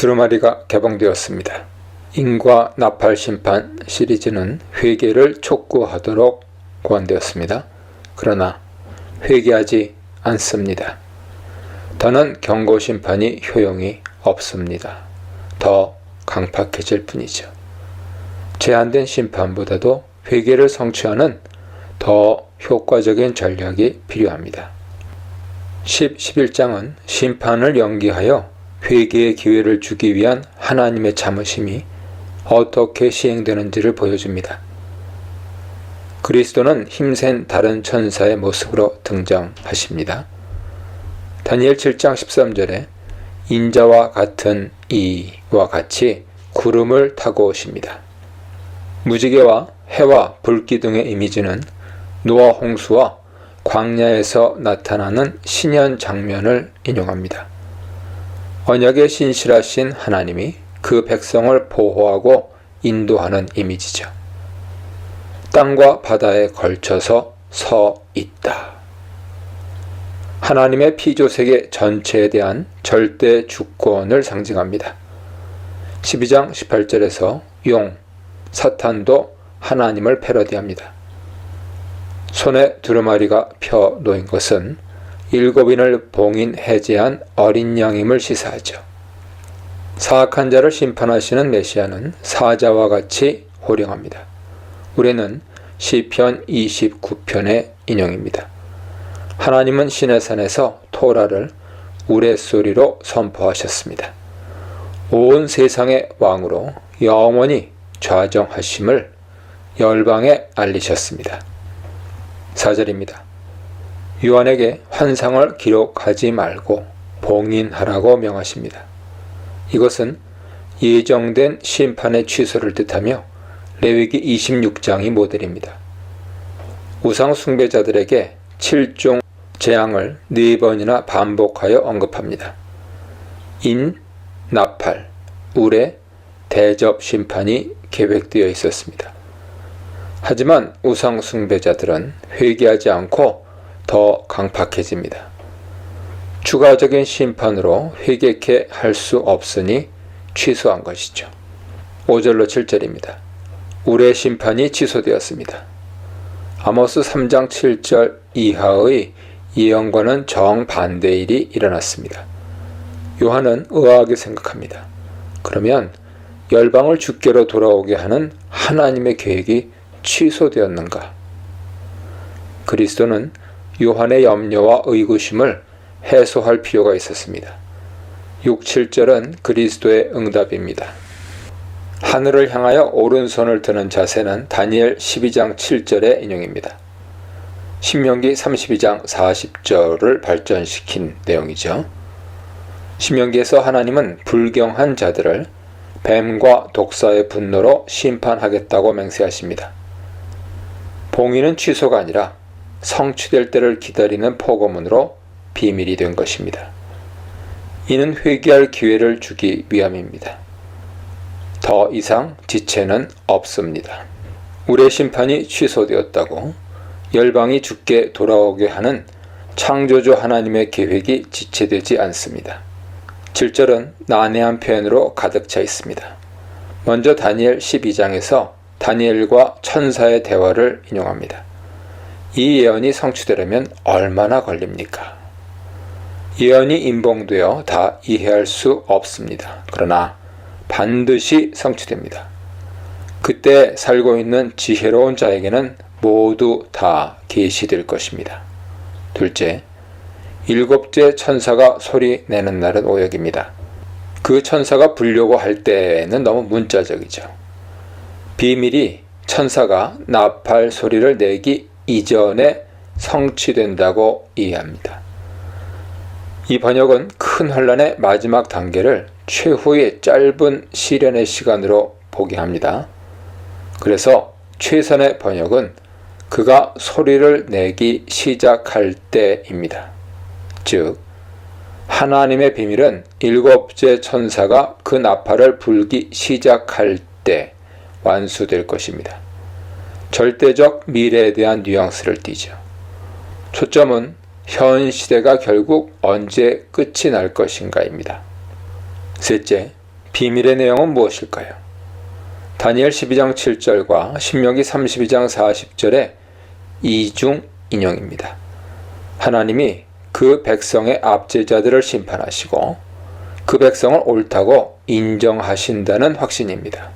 두루마리가 개봉되었습니다. 인과 나팔 심판 시리즈는 회개를 촉구하도록 고안되었습니다. 그러나 회개하지 않습니다. 더는 경고 심판이 효용이 없습니다. 더 강팍해질 뿐이죠. 제한된 심판보다도 회개를 성취하는 더 효과적인 전략이 필요합니다. 11장은 심판을 연기하여 회개의 기회를 주기 위한 하나님의 참으심이 어떻게 시행되는지를 보여줍니다. 그리스도는 힘센 다른 천사의 모습으로 등장하십니다. 다니엘 7장 13절에 인자와 같은 이와 같이 구름을 타고 오십니다. 무지개와 해와 불기둥의 이미지는 노아 홍수와 광야에서 나타나는 신년 장면을 인용합니다. 언약에 신실하신 하나님이 그 백성을 보호하고 인도하는 이미지죠. 땅과 바다에 걸쳐서 서 있다. 하나님의 피조세계 전체에 대한 절대 주권을 상징합니다. 12장 18절에서 용, 사탄도 하나님을 패러디합니다. 손에 두루마리가 펴 놓인 것은 7인을 봉인 해제한 어린 양임을 시사하죠. 사악한 자를 심판하시는 메시아는 사자와 같이 호령합니다. 우리는 시편 29편의 인용입니다. 하나님은 시내산에서 토라를 우레소리로 선포하셨습니다. 온 세상의 왕으로 영원히 좌정하심을 열방에 알리셨습니다. 4절입니다. 요한에게 환상을 기록하지 말고 봉인하라고 명하십니다. 이것은 예정된 심판의 취소를 뜻하며 레위기 26장이 모델입니다. 우상 숭배자들에게 7종 재앙을 4번이나 반복하여 언급합니다. 인, 나팔, 우레, 대접 심판이 계획되어 있었습니다. 하지만 우상 숭배자들은 회개하지 않고 더 강팍해집니다. 추가적인 심판으로 회개케 할 수 없으니 취소한 것이죠. 5절로 7절입니다. 우레 심판이 취소되었습니다. 아모스 3장 7절 이하의 예언과는 정반대의 일이 일어났습니다. 요한은 의아하게 생각합니다. 그러면 열방을 주께로 돌아오게 하는 하나님의 계획이 취소되었는가? 그리스도는 요한의 염려와 의구심을 해소할 필요가 있었습니다. 6, 7절은 그리스도의 응답입니다. 하늘을 향하여 오른손을 드는 자세는 다니엘 12장 7절의 인용입니다. 신명기 32장 40절을 발전시킨 내용이죠. 신명기에서 하나님은 불경한 자들을 뱀과 독사의 분노로 심판하겠다고 맹세하십니다. 봉인은 취소가 아니라 성취될 때를 기다리는 포고문으로 비밀이 된 것입니다. 이는 회개할 기회를 주기 위함입니다. 더 이상 지체는 없습니다. 우레 심판이 취소되었다고 열방이 주께 돌아오게 하는 창조주 하나님의 계획이 지체되지 않습니다. 7절은 난해한 표현으로 가득 차 있습니다. 먼저 다니엘 12장에서 다니엘과 천사의 대화를 인용합니다. 이 예언이 성취되려면 얼마나 걸립니까? 예언이 인봉되어 다 이해할 수 없습니다. 그러나 반드시 성취됩니다. 그때 살고 있는 지혜로운 자에게는 모두 다 계시될 것입니다. 둘째, 7째 천사가 소리 내는 날은 오역입니다. 그 천사가 불려고 할 때에는 너무 문자적이죠. 비밀이 천사가 나팔 소리를 내기 이전에 성취된다고 이해합니다. 이 번역은 큰 환란의 마지막 단계를 최후의 짧은 시련의 시간으로 보게 합니다. 그래서 최선의 번역은 그가 소리를 내기 시작할 때입니다. 즉, 하나님의 비밀은 7째 천사가 그 나팔을 불기 시작할 때 완수될 것입니다. 절대적 미래에 대한 뉘앙스를 띠죠. 초점은 현 시대가 결국 언제 끝이 날 것인가입니다. 셋째, 비밀의 내용은 무엇일까요? 다니엘 12장 7절과 신명기 32장 40절의 이중 인용입니다. 하나님이 그 백성의 압제자들을 심판하시고 그 백성을 옳다고 인정하신다는 확신입니다.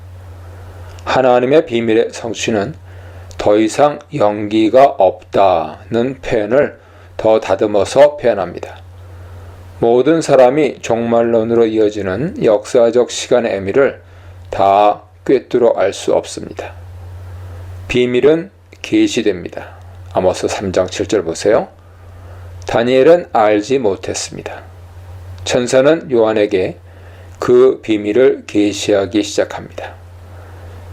하나님의 비밀의 성취는 더 이상 연기가 없다는 표현을 더 다듬어서 표현합니다. 모든 사람이 종말론으로 이어지는 역사적 시간의 의미를 다 꿰뚫어 알 수 없습니다. 비밀은 계시됩니다. 아모스 3장 7절 보세요. 다니엘은 알지 못했습니다. 천사는 요한에게 그 비밀을 계시하기 시작합니다.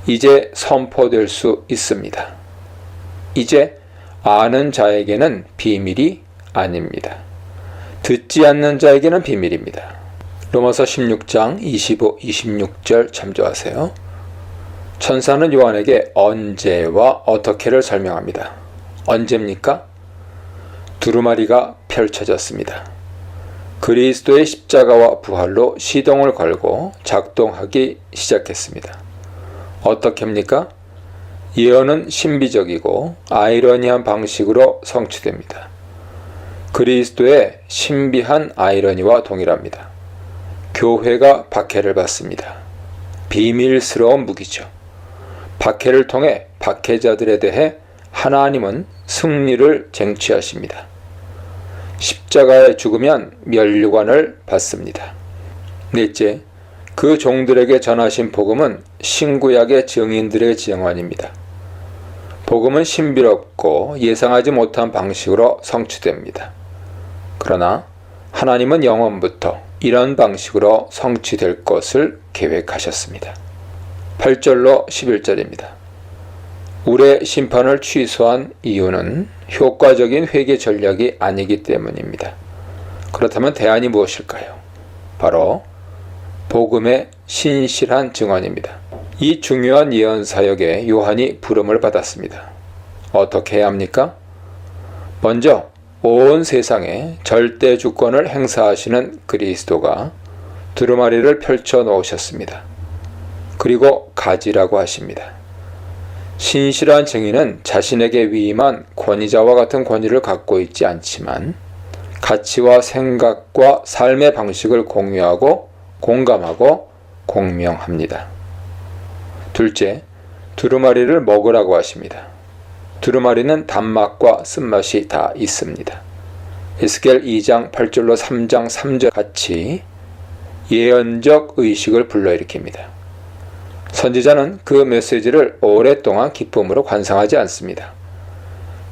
이제 선포될 수 있습니다. 이제 아는 자에게는 비밀이 아닙니다. 듣지 않는 자에게는 비밀입니다. 로마서 16장 25, 26절 참조하세요. 천사는 요한에게 언제와 어떻게를 설명합니다. 언제입니까? 두루마리가 펼쳐졌습니다. 그리스도의 십자가와 부활로 시동을 걸고 작동하기 시작했습니다. 어떻게입니까? 예언은 신비적이고 아이러니한 방식으로 성취됩니다. 그리스도의 신비한 아이러니와 동일합니다. 교회가 박해를 받습니다. 비밀스러운 무기죠. 박해를 통해 박해자들에 대해 하나님은 승리를 쟁취하십니다. 십자가에 죽으면 면류관을 받습니다. 넷째, 그 종들에게 전하신 복음은 신구약의 증인들의 증언입니다. 복음은 신비롭고 예상하지 못한 방식으로 성취됩니다. 그러나 하나님은 영원부터 이런 방식으로 성취될 것을 계획하셨습니다. 8절로 11절입니다. 우레 심판을 취소한 이유는 효과적인 회개 전략이 아니기 때문입니다. 그렇다면 대안이 무엇일까요? 바로 복음의 신실한 증언입니다. 이 중요한 예언 사역에 요한이 부름을 받았습니다. 어떻게 해야 합니까? 먼저 온 세상에 절대 주권을 행사하시는 그리스도가 두루마리를 펼쳐 놓으셨습니다. 그리고 가지라고 하십니다. 신실한 증인은 자신에게 위임한 권위자와 같은 권위를 갖고 있지 않지만 가치와 생각과 삶의 방식을 공유하고 공감하고 공명합니다. 둘째, 두루마리를 먹으라고 하십니다. 두루마리는 단맛과 쓴맛이 다 있습니다. 에스겔 2장 8절로 3장 3절 같이 예언적 의식을 불러일으킵니다. 선지자는 그 메시지를 오랫동안 기쁨으로 관상하지 않습니다.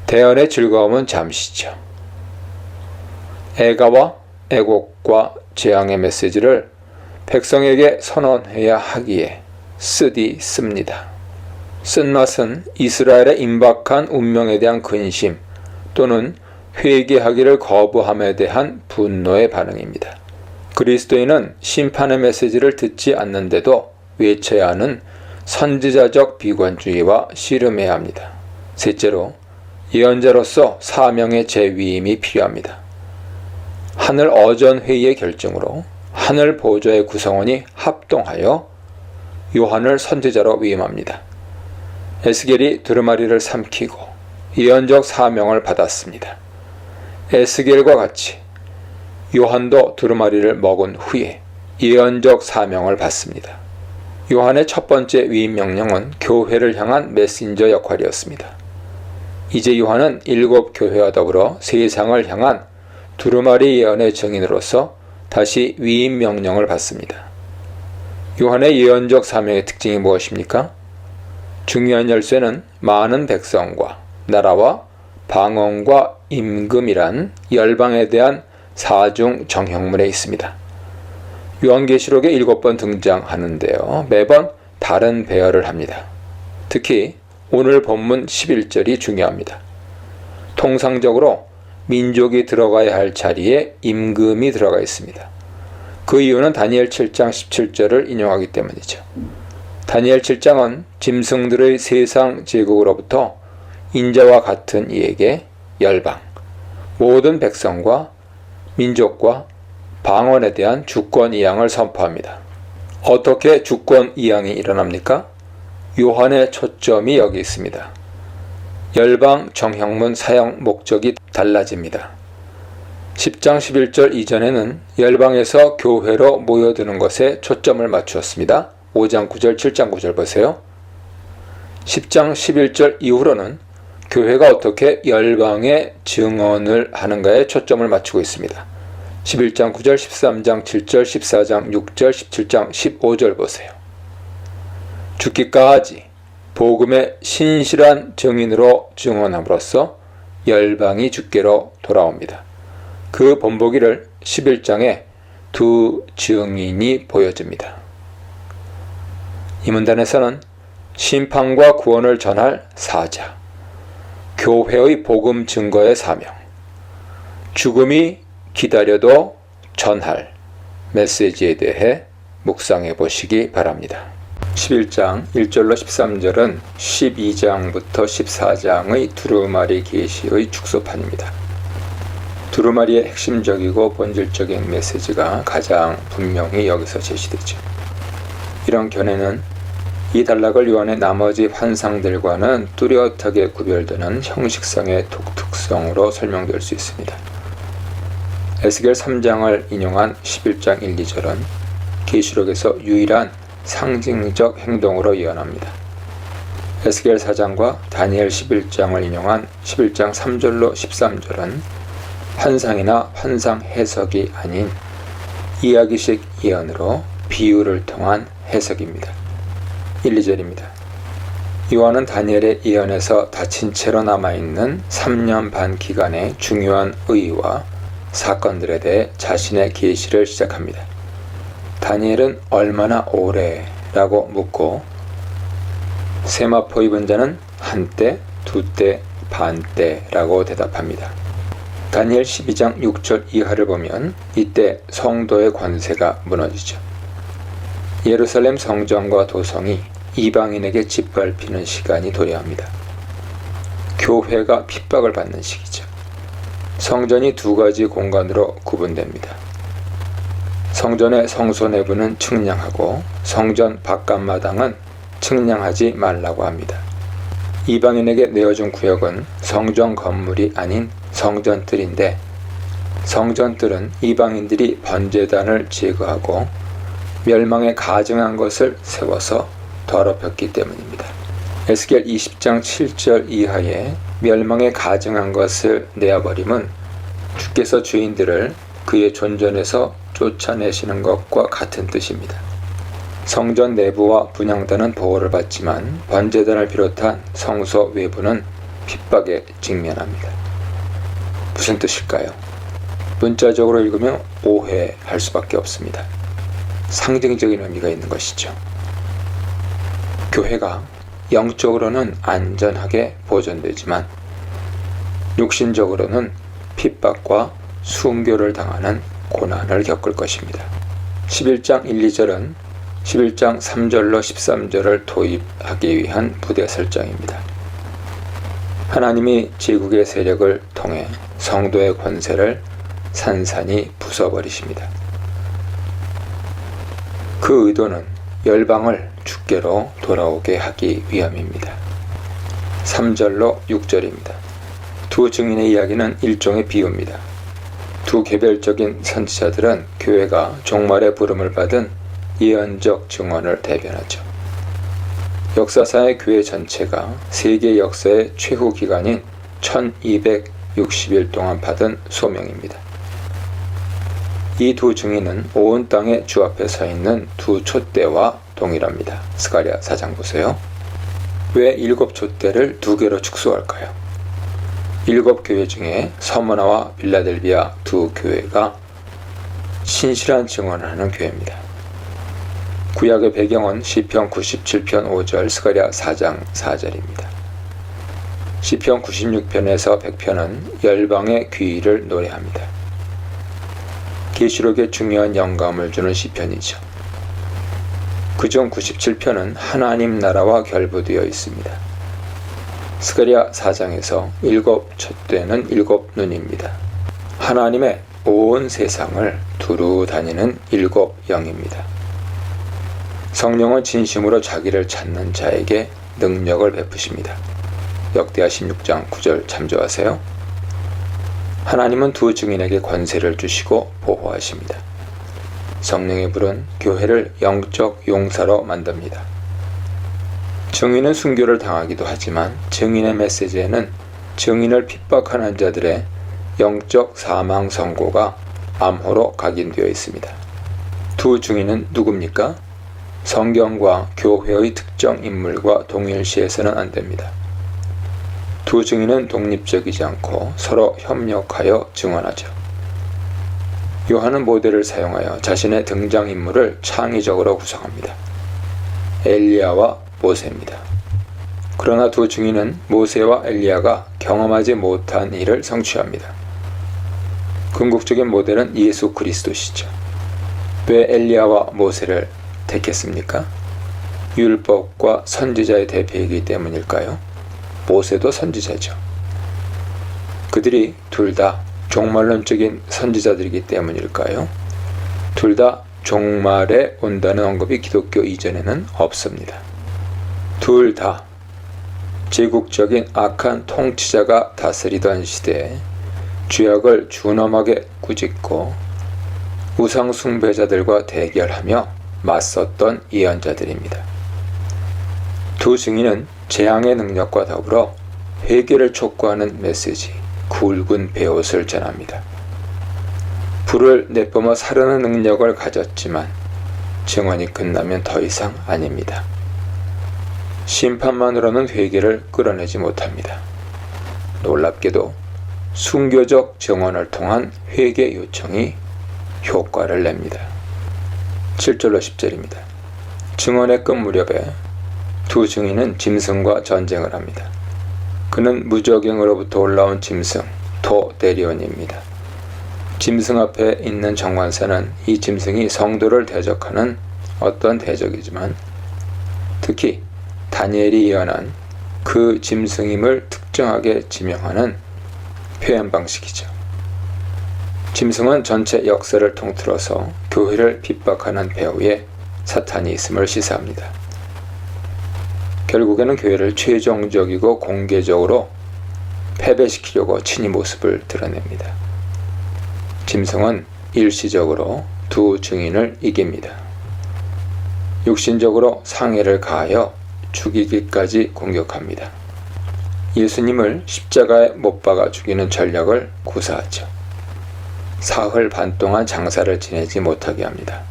대언의 즐거움은 잠시죠. 애가와 애곡과 재앙의 메시지를 백성에게 선언해야 하기에 씁니다. 쓴맛은 이스라엘의 임박한 운명에 대한 근심 또는 회개하기를 거부함에 대한 분노의 반응입니다. 그리스도인은 심판의 메시지를 듣지 않는데도 외쳐야 하는 선지자적 비관주의와 씨름해야 합니다. 셋째로, 예언자로서 사명의 재위임이 필요합니다. 하늘 어전회의의 결정으로 하늘 보좌의 구성원이 합동하여 요한을 선지자로 위임합니다. 에스겔이 두루마리를 삼키고 예언적 사명을 받았습니다. 에스겔과 같이 요한도 두루마리를 먹은 후에 예언적 사명을 받습니다. 요한의 첫 번째 위임 명령은 교회를 향한 메신저 역할이었습니다. 이제 요한은 7 교회와 더불어 세상을 향한 두루마리 예언의 증인으로서 다시 위임 명령을 받습니다. 요한의 예언적 사명의 특징이 무엇입니까? 중요한 열쇠는 많은 백성과 나라와 방언과 임금이란 열방에 대한 사중 정형문에 있습니다. 요한계시록에 7번 등장하는데요. 매번 다른 배열을 합니다. 특히 오늘 본문 11절이 중요합니다. 통상적으로 민족이 들어가야 할 자리에 임금이 들어가 있습니다. 그 이유는 다니엘 7장 17절을 인용하기 때문이죠. 다니엘 7장은 짐승들의 세상 제국으로부터 인자와 같은 이에게 열방, 모든 백성과 민족과 방언에 대한 주권 이양을 선포합니다. 어떻게 주권 이양이 일어납니까? 요한의 초점이 여기 있습니다. 열방 정형문 사용 목적이 달라집니다. 10장 11절 이전에는 열방에서 교회로 모여드는 것에 초점을 맞추었습니다. 5장 9절, 7장 9절 보세요. 10장 11절 이후로는 교회가 어떻게 열방에 증언을 하는가에 초점을 맞추고 있습니다. 11장 9절, 13장 7절, 14장 6절, 17장 15절 보세요. 죽기까지 복음의 신실한 증인으로 증언함으로써 열방이 주께로 돌아옵니다. 그 본보기를 11장에 두 증인이 보여줍니다. 이 문단에서는 심판과 구원을 전할 사자, 교회의 복음 증거의 사명, 죽음이 기다려도 전할 메시지에 대해 묵상해 보시기 바랍니다. 11장 1절로 13절은 12장부터 14장의 두루마리 계시의 축소판입니다. 두루마리의 핵심적이고 본질적인 메시지가 가장 분명히 여기서 제시되죠. 이런 견해는 이 단락을 요한의 나머지 환상들과는 뚜렷하게 구별되는 형식상의 독특성으로 설명될 수 있습니다. 에스겔 3장을 인용한 11장 1, 2절은 계시록에서 유일한 상징적 행동으로 예언합니다. 에스겔 4장과 다니엘 11장을 인용한 11장 3절로 13절은 환상이나 환상 해석이 아닌 이야기식 예언으로 비유를 통한 해석입니다. 1, 2절입니다. 요한은 다니엘의 예언에서 닫힌 채로 남아있는 3년 반 기간의 중요한 의의와 사건들에 대해 자신의 계시를 시작합니다. 다니엘은 얼마나 오래? 라고 묻고 세마포 입은 자는 한때, 두때, 반때라고 대답합니다. 다니엘 12장 6절 이하를 보면 이때 성도의 권세가 무너지죠. 예루살렘 성전과 도성이 이방인에게 짓밟히는 시간이 도래합니다. 교회가 핍박을 받는 시기죠. 성전이 두 가지 공간으로 구분됩니다. 성전의 성소 내부는 측량하고 성전 바깥마당은 측량하지 말라고 합니다. 이방인에게 내어준 구역은 성전 건물이 아닌 성전뜰인데 성전뜰은 이방인들이 번제단을 제거하고 멸망에 가증한 것을 세워서 더럽혔기 때문입니다. 에스겔 20장 7절 이하에 멸망에 가증한 것을 내어버림은 주께서 주인들을 그의 존전에서 쫓아내시는 것과 같은 뜻입니다. 성전 내부와 분향단은 보호를 받지만 번제단을 비롯한 성소 외부는 핍박에 직면합니다. 무슨 뜻일까요? 문자적으로 읽으면 오해할 수밖에 없습니다. 상징적인 의미가 있는 것이죠. 교회가 영적으로는 안전하게 보존되지만 육신적으로는 핍박과 순교를 당하는 고난을 겪을 것입니다. 11장 1, 2절은 11장 3절로 13절을 도입하기 위한 부대 설정입니다. 하나님이 제국의 세력을 통해 성도의 권세를 산산이 부숴버리십니다. 그 의도는 열방을 주께로 돌아오게 하기 위함입니다. 3절로 6절입니다. 두 증인의 이야기는 일종의 비유입니다. 두 개별적인 선지자들은 교회가 종말의 부름을 받은 예언적 증언을 대변하죠. 역사상의 교회 전체가 세계 역사의 최후 기간인 1260일 동안 받은 소명입니다. 이 두 증인은 온 땅의 주 앞에 서 있는 두 촛대와 동일합니다. 스가랴 4장 보세요. 왜 7 촛대를 2개로 축소할까요? 7 교회 중에 서머나와 빌라델비아 두 교회가 신실한 증언을 하는 교회입니다. 구약의 배경은 시편 97편 5절, 스가랴 4장 4절입니다. 시편 96편에서 100편은 열방의 귀의를 노래합니다. 계시록에 중요한 영감을 주는 시편이죠. 그중 97편은 하나님 나라와 결부되어 있습니다. 스가랴 4장에서 7 촛대는 7 눈입니다. 하나님의 온 세상을 두루 다니는 7 영입니다. 성령은 진심으로 자기를 찾는 자에게 능력을 베푸십니다. 역대하 16장 9절 참조하세요. 하나님은 두 증인에게 권세를 주시고 보호하십니다. 성령의 불은 교회를 영적 용사로 만듭니다. 증인은 순교를 당하기도 하지만 증인의 메시지에는 증인을 핍박하는 자들의 영적 사망 선고가 암호로 각인되어 있습니다. 두 증인은 누굽니까? 성경과 교회의 특정 인물과 동일시해서는 안 됩니다. 두 증인은 독립적이지 않고 서로 협력하여 증언하죠. 요한은 모델을 사용하여 자신의 등장인물을 창의적으로 구성합니다. 엘리야와 모세입니다. 그러나 두 증인은 모세와 엘리야가 경험하지 못한 일을 성취합니다. 궁극적인 모델은 예수 그리스도시죠. 왜 엘리야와 모세를 택했습니까? 율법과 선지자의 대표이기 때문일까요? 모세도 선지자죠. 그들이 둘 다 종말론적인 선지자들이기 때문일까요? 둘 다 종말에 온다는 언급이 기독교 이전에는 없습니다. 둘 다 제국적인 악한 통치자가 다스리던 시대에 죄악을 준엄하게 꾸짖고 우상 숭배자들과 대결하며 맞섰던 예언자들입니다. 두 증인은 재앙의 능력과 더불어 회개를 촉구하는 메시지, 굵은 베옷을 전합니다. 불을 내뿜어 사르는 능력을 가졌지만 증언이 끝나면 더 이상 아닙니다. 심판만으로는 회개를 끌어내지 못합니다. 놀랍게도 순교적 증언을 통한 회개 요청이 효과를 냅니다. 7절로 10절입니다. 증언의 끝 무렵에 두 증인은 짐승과 전쟁을 합니다. 그는 무저갱으로부터 올라온 짐승, 토데리온입니다. 짐승 앞에 있는 정관사는 이 짐승이 성도를 대적하는 어떤 대적이지만 특히 다니엘이 예언한 그 짐승임을 특정하게 지명하는 표현 방식이죠. 짐승은 전체 역사를 통틀어서 교회를 핍박하는 배후에 사탄이 있음을 시사합니다. 결국에는 교회를 최종적이고 공개적으로 패배시키려고 친히 모습을 드러냅니다. 짐승은 일시적으로 두 증인을 이깁니다. 육신적으로 상해를 가하여 죽이기까지 공격합니다. 예수님을 십자가에 못 박아 죽이는 전략을 구사하죠. 사흘 반 동안 장사를 지내지 못하게 합니다.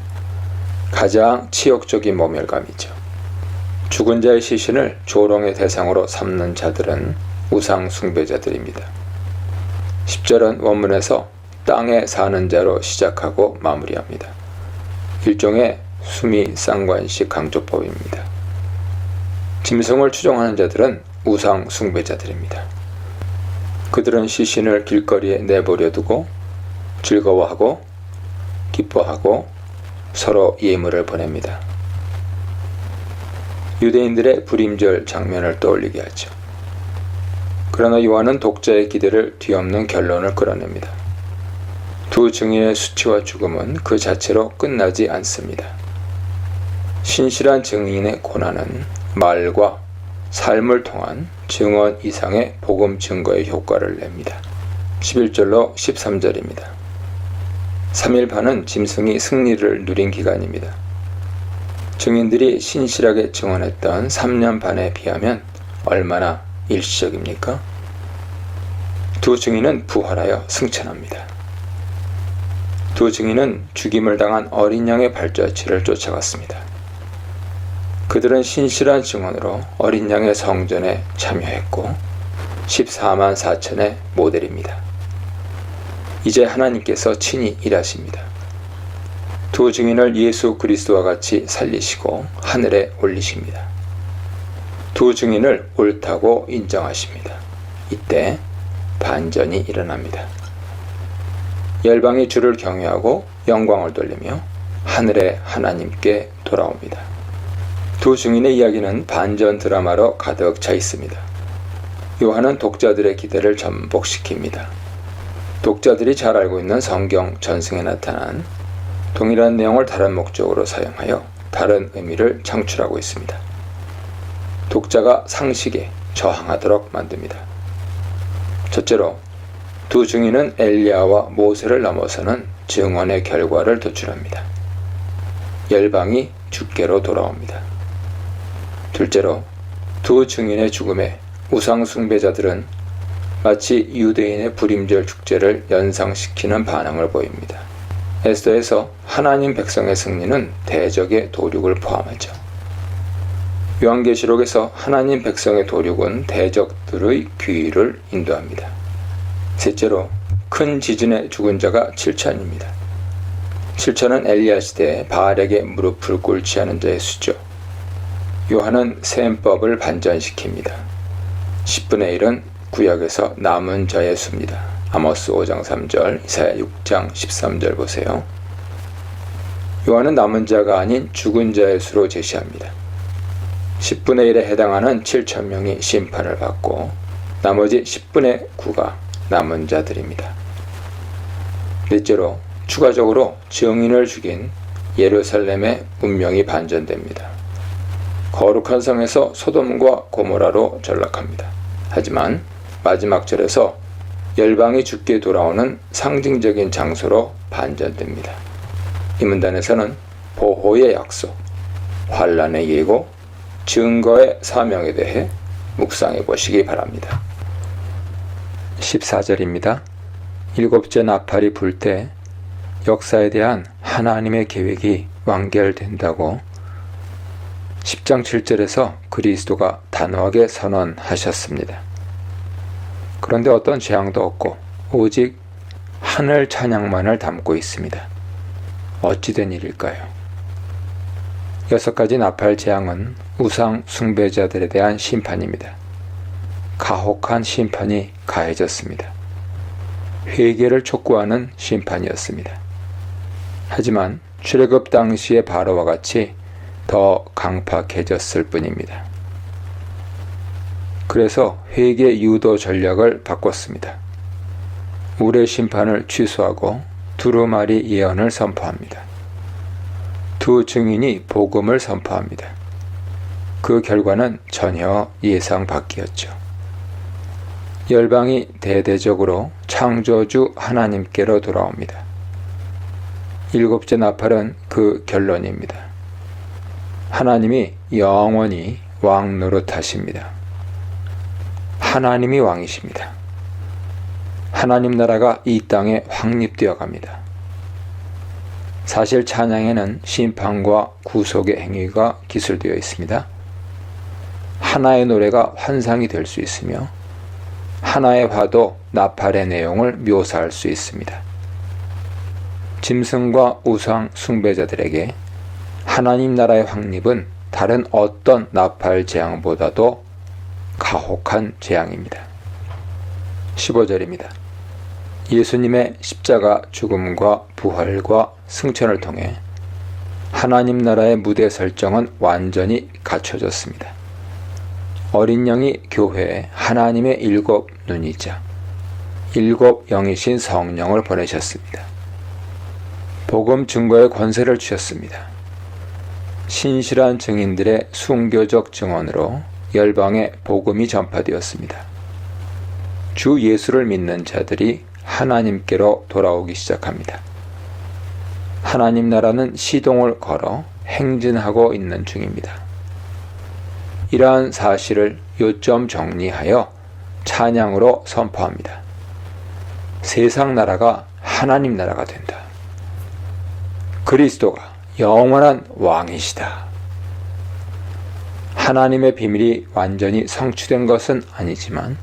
가장 치욕적인 모멸감이죠. 죽은 자의 시신을 조롱의 대상으로 삼는 자들은 우상 숭배자들입니다. 10절은 원문에서 땅에 사는 자로 시작하고 마무리합니다. 일종의 수미 쌍관식 강조법입니다. 짐승을 추종하는 자들은 우상 숭배자들입니다. 그들은 시신을 길거리에 내버려 두고 즐거워하고 기뻐하고 서로 예물을 보냅니다. 유대인들의 불임절 장면을 떠올리게 하죠. 그러나 요한은 독자의 기대를 뒤엎는 결론을 끌어냅니다. 두 증인의 수치와 죽음은 그 자체로 끝나지 않습니다. 신실한 증인의 고난은 말과 삶을 통한 증언 이상의 복음 증거의 효과를 냅니다. 11절로 13절입니다. 3일 반은 짐승이 승리를 누린 기간입니다. 증인들이 신실하게 증언했던 3년 반에 비하면 얼마나 일시적입니까? 두 증인은 부활하여 승천합니다. 두 증인은 죽임을 당한 어린 양의 발자취를 쫓아갔습니다. 그들은 신실한 증언으로 어린 양의 성전에 참여했고 14만 4천의 모델입니다. 이제 하나님께서 친히 일하십니다. 두 증인을 예수 그리스도와 같이 살리시고 하늘에 올리십니다. 두 증인을 옳다고 인정하십니다. 이때 반전이 일어납니다. 열방이 주를 경외하고 영광을 돌리며 하늘의 하나님께 돌아옵니다. 두 증인의 이야기는 반전 드라마로 가득 차 있습니다. 요한은 독자들의 기대를 전복시킵니다. 독자들이 잘 알고 있는 성경 전승에 나타난 동일한 내용을 다른 목적으로 사용하여 다른 의미를 창출하고 있습니다. 독자가 상식에 저항하도록 만듭니다. 첫째로, 두 증인은 엘리야와 모세를 넘어서는 증언의 결과를 도출합니다. 열방이 주께로 돌아옵니다. 둘째로, 두 증인의 죽음에 우상 숭배자들은 마치 유대인의 불임절 축제를 연상시키는 반응을 보입니다. 에스더에서 하나님 백성의 승리는 대적의 도륙을 포함하죠. 요한계시록에서 하나님 백성의 도륙은 대적들의 귀의를 인도합니다. 셋째로, 큰 지진에 죽은 자가 7천입니다. 7천은 엘리야 시대에 바알에게 무릎을 꿇지 않은 자의 수죠. 요한은 셈법을 반전시킵니다. 10분의 1은 구약에서 남은 자의 수입니다. 아모스 5장 3절, 이사야 6장 13절 보세요. 요한은 남은 자가 아닌 죽은 자의 수로 제시합니다. 10분의 1에 해당하는 7천 명이 심판을 받고 나머지 10분의 9가 남은 자들입니다. 넷째로, 추가적으로 증인을 죽인 예루살렘의 운명이 반전됩니다. 거룩한 성에서 소돔과 고모라로 전락합니다. 하지만 마지막 절에서 열방이 주께 돌아오는 상징적인 장소로 반전됩니다. 이 문단에서는 보호의 약속, 환란의 예고, 증거의 사명에 대해 묵상해 보시기 바랍니다. 14절입니다. 일곱째 나팔이 불 때 역사에 대한 하나님의 계획이 완결된다고 10장 7절에서 그리스도가 단호하게 선언하셨습니다. 그런데 어떤 재앙도 없고 오직 하늘 찬양만을 담고 있습니다. 어찌된 일일까요? 6가지 나팔 재앙은 우상 숭배자들에 대한 심판입니다. 가혹한 심판이 가해졌습니다. 회개를 촉구하는 심판이었습니다. 하지만 출애굽 당시의 바로와 같이 더 강팍해졌을 뿐입니다. 그래서 회개 유도 전략을 바꿨습니다. 우레 심판을 취소하고 두루마리 예언을 선포합니다. 두 증인이 복음을 선포합니다. 그 결과는 전혀 예상 밖이었죠. 열방이 대대적으로 창조주 하나님께로 돌아옵니다. 일곱째 나팔은 그 결론입니다. 하나님이 영원히 왕 노릇하십니다. 하나님이 왕이십니다. 하나님 나라가 이 땅에 확립되어 갑니다. 사실 찬양에는 심판과 구속의 행위가 기술되어 있습니다. 하나의 노래가 환상이 될 수 있으며 하나의 화도 나팔의 내용을 묘사할 수 있습니다. 짐승과 우상 숭배자들에게 하나님 나라의 확립은 다른 어떤 나팔 재앙보다도 가혹한 재앙입니다. 15절입니다. 예수님의 십자가 죽음과 부활과 승천을 통해 하나님 나라의 무대 설정은 완전히 갖춰졌습니다. 어린 양이 교회에 하나님의 일곱 눈이자 일곱 영이신 성령을 보내셨습니다. 복음 증거의 권세를 주셨습니다. 신실한 증인들의 순교적 증언으로 열방에 복음이 전파되었습니다. 주 예수를 믿는 자들이 하나님께로 돌아오기 시작합니다. 하나님 나라는 시동을 걸어 행진하고 있는 중입니다. 이러한 사실을 요점 정리하여 찬양으로 선포합니다. 세상 나라가 하나님 나라가 된다. 그리스도가 영원한 왕이시다. 하나님의 비밀이 완전히 성취된 것은 아니지만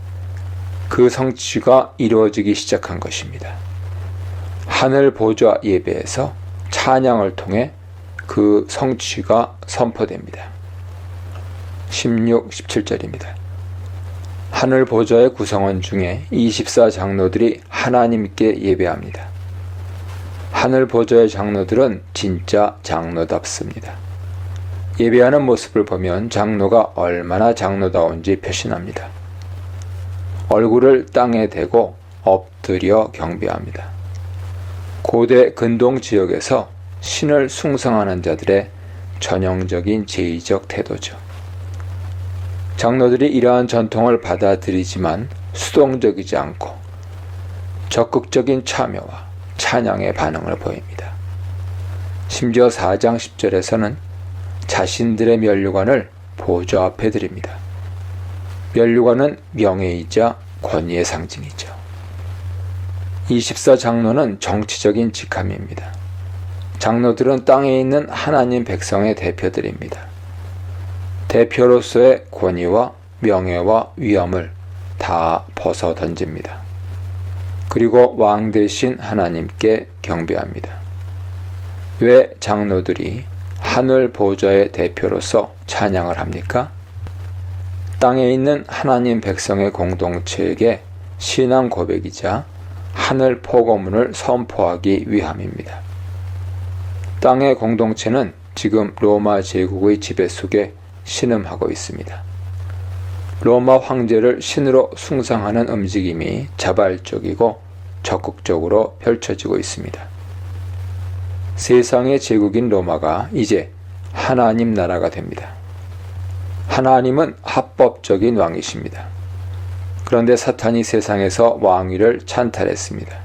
그 성취가 이루어지기 시작한 것입니다. 하늘 보좌 예배에서 찬양을 통해 그 성취가 선포됩니다. 16, 17절입니다. 하늘 보좌의 구성원 중에 24장로들이 하나님께 예배합니다. 하늘 보좌의 장로들은 진짜 장로답습니다. 예배하는 모습을 보면 장로가 얼마나 장로다운지 표시납니다. 얼굴을 땅에 대고 엎드려 경배합니다. 고대 근동 지역에서 신을 숭상하는 자들의 전형적인 제의적 태도죠. 장로들이 이러한 전통을 받아들이지만 수동적이지 않고 적극적인 참여와 찬양의 반응을 보입니다. 심지어 4장 10절에서는 자신들의 면류관을 보좌 앞에 드립니다. 면류관은 명예이자 권위의 상징이죠. 24장로는 정치적인 직함입니다. 장로들은 땅에 있는 하나님 백성의 대표들입니다. 대표로서의 권위와 명예와 위엄을 다 벗어 던집니다. 그리고 왕 대신 하나님께 경배합니다. 왜 장로들이 하늘 보좌의 대표로서 찬양을 합니까? 땅에 있는 하나님 백성의 공동체에게 신앙 고백이자 하늘 포고문을 선포하기 위함입니다. 땅의 공동체는 지금 로마 제국의 지배 속에 신음하고 있습니다. 로마 황제를 신으로 숭상하는 움직임이 자발적이고 적극적으로 펼쳐지고 있습니다. 세상의 제국인 로마가 이제 하나님 나라가 됩니다. 하나님은 합법적인 왕이십니다. 그런데 사탄이 세상에서 왕위를 찬탈했습니다.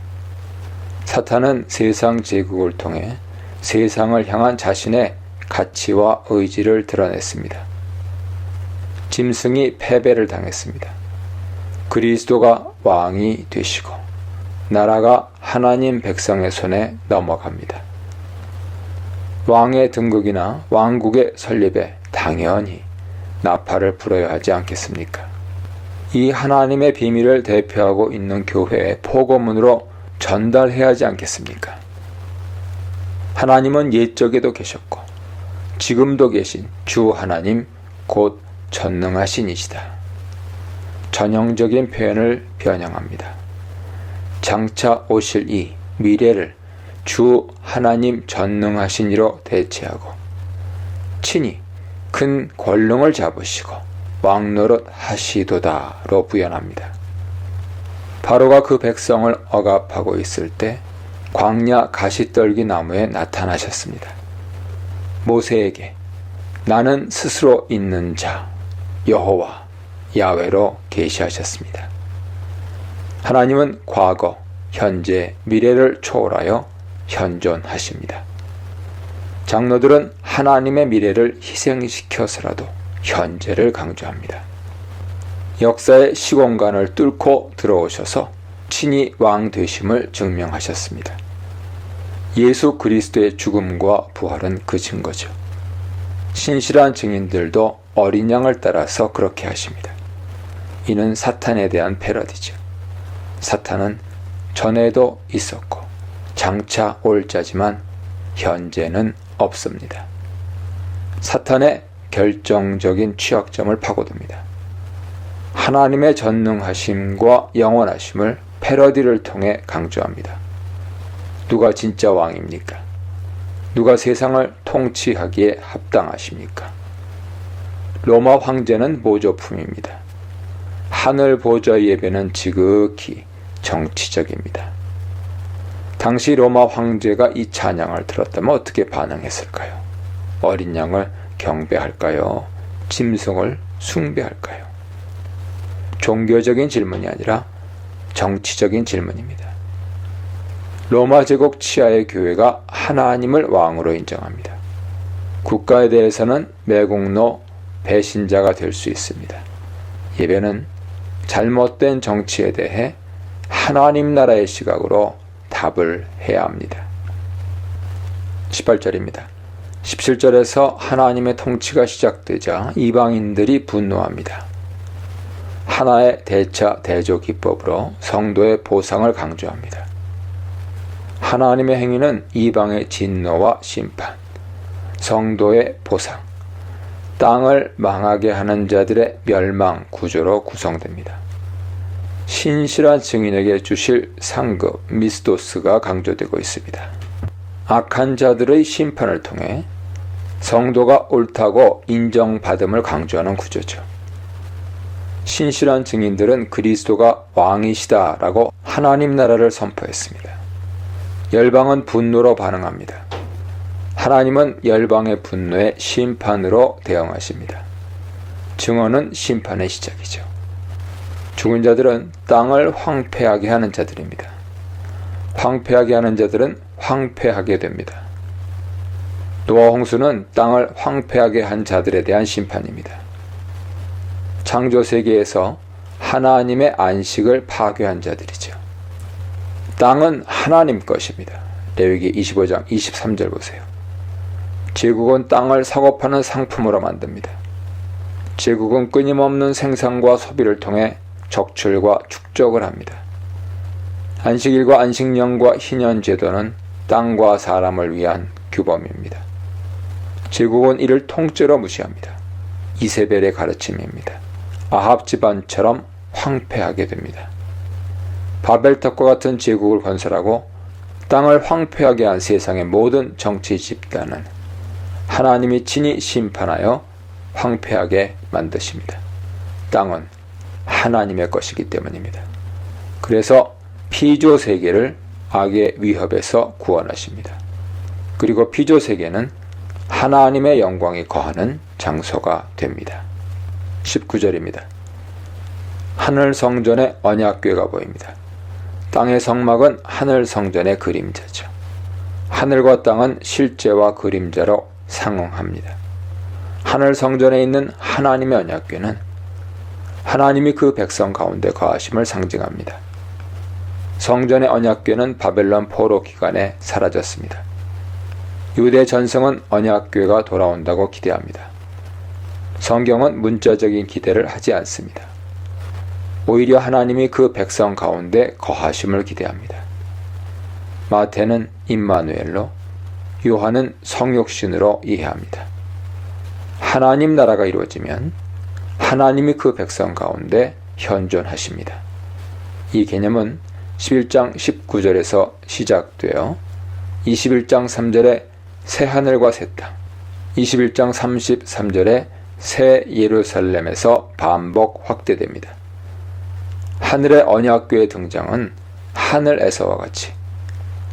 사탄은 세상 제국을 통해 세상을 향한 자신의 가치와 의지를 드러냈습니다. 짐승이 패배를 당했습니다. 그리스도가 왕이 되시고 나라가 하나님 백성의 손에 넘어갑니다. 왕의 등극이나 왕국의 설립에 당연히 나팔을 불어야 하지 않겠습니까? 이 하나님의 비밀을 대표하고 있는 교회의 포고문으로 전달해야 하지 않겠습니까? 하나님은 옛적에도 계셨고 지금도 계신 주 하나님 곧 전능하신 이시다. 전형적인 표현을 변형합니다. 장차 오실 이 미래를 주 하나님 전능하신 이로 대체하고 친히 큰 권능을 잡으시고 왕노릇 하시도다로 부연합니다. 바로가 그 백성을 억압하고 있을 때 광야 가시떨기 나무에 나타나셨습니다. 모세에게 나는 스스로 있는 자 여호와 야훼로 계시하셨습니다. 하나님은 과거, 현재, 미래를 초월하여 현존하십니다. 장로들은 하나님의 미래를 희생시켜서라도 현재를 강조합니다. 역사의 시공간을 뚫고 들어오셔서 친히 왕 되심을 증명하셨습니다. 예수 그리스도의 죽음과 부활은 그 증거죠. 신실한 증인들도 어린 양을 따라서 그렇게 하십니다. 이는 사탄에 대한 패러디죠. 사탄은 전에도 있었고 장차 올 자지만 현재는 없습니다. 사탄의 결정적인 취약점을 파고듭니다. 하나님의 전능하심과 영원하심을 패러디를 통해 강조합니다. 누가 진짜 왕입니까? 누가 세상을 통치하기에 합당하십니까? 로마 황제는 모조품입니다. 하늘 보좌 예배는 지극히 정치적입니다. 당시 로마 황제가 이 찬양을 들었다면 어떻게 반응했을까요? 어린 양을 경배할까요? 짐승을 숭배할까요? 종교적인 질문이 아니라 정치적인 질문입니다. 로마 제국 치하의 교회가 하나님을 왕으로 인정합니다. 국가에 대해서는 매국노, 배신자가 될 수 있습니다. 예배는 잘못된 정치에 대해 하나님 나라의 시각으로 답을 해야 합니다. 18절입니다. 17절에서 하나님의 통치가 시작되자 이방인들이 분노합니다. 하나의 대차 대조 기법으로 성도의 보상을 강조합니다. 하나님의 행위는 이방의 진노와 심판, 성도의 보상, 땅을 망하게 하는 자들의 멸망 구조로 구성됩니다. 신실한 증인에게 주실 상급 미스도스가 강조되고 있습니다. 악한 자들의 심판을 통해 성도가 옳다고 인정받음을 강조하는 구조죠. 신실한 증인들은 그리스도가 왕이시다라고 하나님 나라를 선포했습니다. 열방은 분노로 반응합니다. 하나님은 열방의 분노에 심판으로 대응하십니다. 증언은 심판의 시작이죠. 죽은 자들은 땅을 황폐하게 하는 자들입니다. 황폐하게 하는 자들은 황폐하게 됩니다. 노아 홍수는 땅을 황폐하게 한 자들에 대한 심판입니다. 창조 세계에서 하나님의 안식을 파괴한 자들이죠. 땅은 하나님 것입니다. 레위기 25장 23절 보세요. 제국은 땅을 사고 파는 상품으로 만듭니다. 제국은 끊임없는 생산과 소비를 통해 적출과 축적을 합니다. 안식일과 안식년과 희년제도는 땅과 사람을 위한 규범입니다. 제국은 이를 통째로 무시합니다. 이세벨의 가르침입니다. 아합 집안처럼 황폐하게 됩니다. 바벨탑과 같은 제국을 건설하고 땅을 황폐하게 한 세상의 모든 정치 집단은 하나님이 친히 심판하여 황폐하게 만드십니다. 땅은 하나님의 것이기 때문입니다. 그래서 피조 세계를 악의 위협에서 구원하십니다. 그리고 피조 세계는 하나님의 영광이 거하는 장소가 됩니다. 19절입니다. 하늘 성전의 언약궤가 보입니다. 땅의 성막은 하늘 성전의 그림자죠. 하늘과 땅은 실제와 그림자로 상응합니다. 하늘 성전에 있는 하나님의 언약궤는 하나님이 그 백성 가운데 거하심을 상징합니다. 성전의 언약궤는 바벨론 포로 기간에 사라졌습니다. 유대 전성은 언약궤가 돌아온다고 기대합니다. 성경은 문자적인 기대를 하지 않습니다. 오히려 하나님이 그 백성 가운데 거하심을 기대합니다. 마태는 임마누엘로, 요한은 성육신으로 이해합니다. 하나님 나라가 이루어지면 하나님이 그 백성 가운데 현존하십니다. 이 개념은 11장 19절에서 시작되어 21장 3절에 새 하늘과 새 땅, 21장 33절에 새 예루살렘에서 반복 확대됩니다. 하늘의 언약궤의 등장은 하늘에서와 같이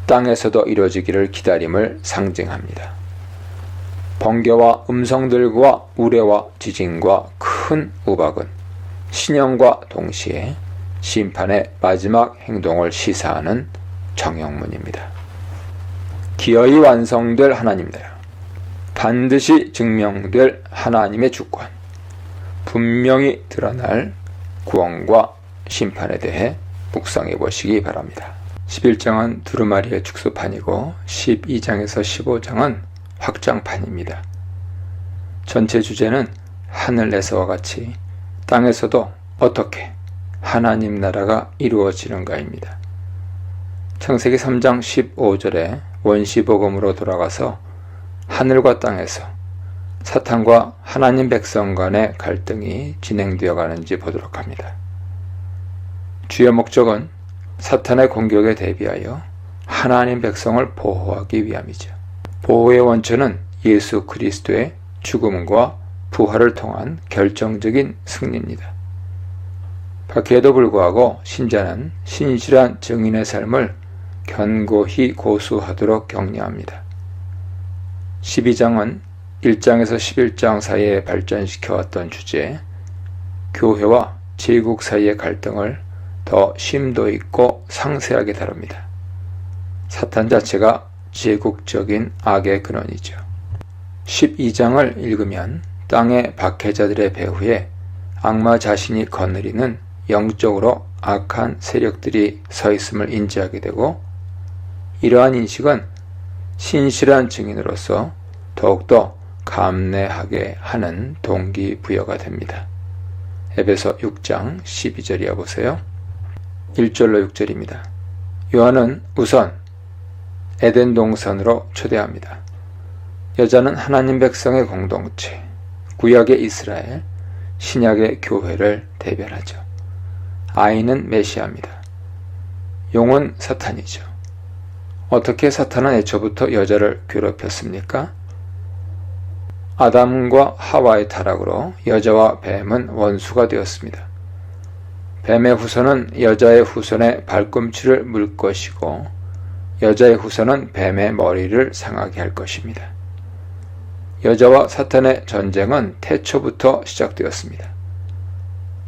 땅에서도 이루어지기를 기다림을 상징합니다. 번개와 음성들과 우레와 지진과 큰 우박은 신령과 동시에 심판의 마지막 행동을 시사하는 정형문입니다. 기어이 완성될 하나님 나라, 반드시 증명될 하나님의 주권, 분명히 드러날 구원과 심판에 대해 묵상해 보시기 바랍니다. 11장은 두루마리의 축소판이고 12장에서 15장은 확장판입니다. 전체 주제는 하늘에서와 같이 땅에서도 어떻게 하나님 나라가 이루어지는가입니다. 창세기 3장 15절에 원시복음으로 돌아가서 하늘과 땅에서 사탄과 하나님 백성 간의 갈등이 진행되어 가는지 보도록 합니다. 주요 목적은 사탄의 공격에 대비하여 하나님 백성을 보호하기 위함이죠. 보호의 원천은 예수 그리스도의 죽음과 부활을 통한 결정적인 승리입니다. 그에도 불구하고 신자는 신실한 증인의 삶을 견고히 고수하도록 격려합니다. 12장은 1장에서 11장 사이에 발전시켜왔던 주제, 교회와 제국 사이의 갈등을 더 심도 있고 상세하게 다룹니다. 사탄 자체가 제국적인 악의 근원이죠. 12장을 읽으면 땅의 박해자들의 배후에 악마 자신이 거느리는 영적으로 악한 세력들이 서 있음을 인지하게 되고, 이러한 인식은 신실한 증인으로서 더욱더 감내하게 하는 동기부여가 됩니다. 에베소 6장 12절 이어보세요. 1절로 6절입니다. 요한은 우선 에덴 동산으로 초대합니다. 여자는 하나님 백성의 공동체, 구약의 이스라엘, 신약의 교회를 대변하죠. 아이는 메시아입니다. 용은 사탄이죠. 어떻게 사탄은 애초부터 여자를 괴롭혔습니까? 아담과 하와의 타락으로 여자와 뱀은 원수가 되었습니다. 뱀의 후손은 여자의 후손의 발꿈치를 물 것이고, 여자의 후손은 뱀의 머리를 상하게 할 것입니다. 여자와 사탄의 전쟁은 태초부터 시작되었습니다.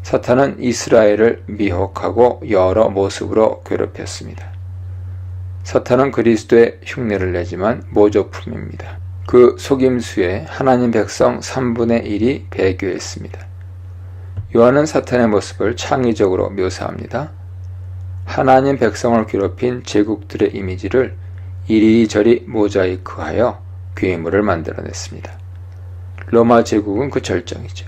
사탄은 이스라엘을 미혹하고 여러 모습으로 괴롭혔습니다. 사탄은 그리스도의 흉내를 내지만 모조품입니다. 그 속임수에 하나님 백성 3분의 1이 배교했습니다. 요한은 사탄의 모습을 창의적으로 묘사합니다. 하나님 백성을 괴롭힌 제국들의 이미지를 이리저리 모자이크하여 괴물을 만들어냈습니다. 로마 제국은 그 절정이죠.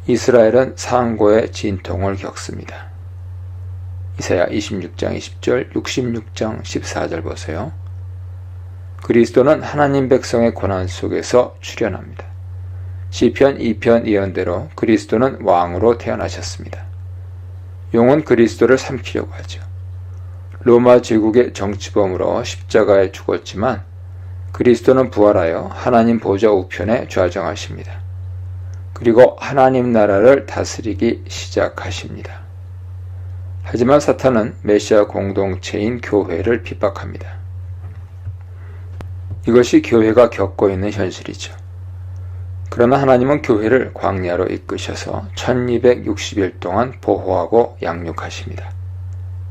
이스라엘은 상고의 진통을 겪습니다. 이사야 26장 20절, 66장 14절 보세요. 그리스도는 하나님 백성의 고난 속에서 출현합니다. 시편 2편 예언대로 그리스도는 왕으로 태어나셨습니다. 용은 그리스도를 삼키려고 하죠. 로마 제국의 정치범으로 십자가에 죽었지만 그리스도는 부활하여 하나님 보좌 우편에 좌정하십니다. 그리고 하나님 나라를 다스리기 시작하십니다. 하지만 사탄은 메시아 공동체인 교회를 핍박합니다. 이것이 교회가 겪고 있는 현실이죠. 그러나 하나님은 교회를 광야로 이끄셔서 1260일 동안 보호하고 양육하십니다.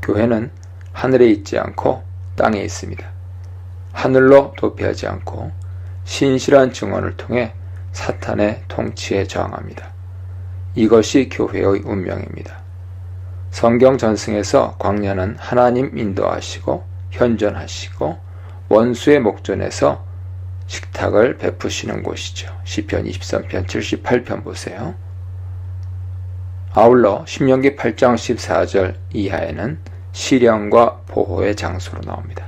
교회는 하늘에 있지 않고 땅에 있습니다. 하늘로 도피하지 않고 신실한 증언을 통해 사탄의 통치에 저항합니다. 이것이 교회의 운명입니다. 성경 전승에서 광야는 하나님 인도하시고 현존하시고 원수의 목전에서 식탁을 베푸시는 곳이죠. 시편 23편 78편 보세요. 아울러 신명기 8장 14절 이하에는 시련과 보호의 장소로 나옵니다.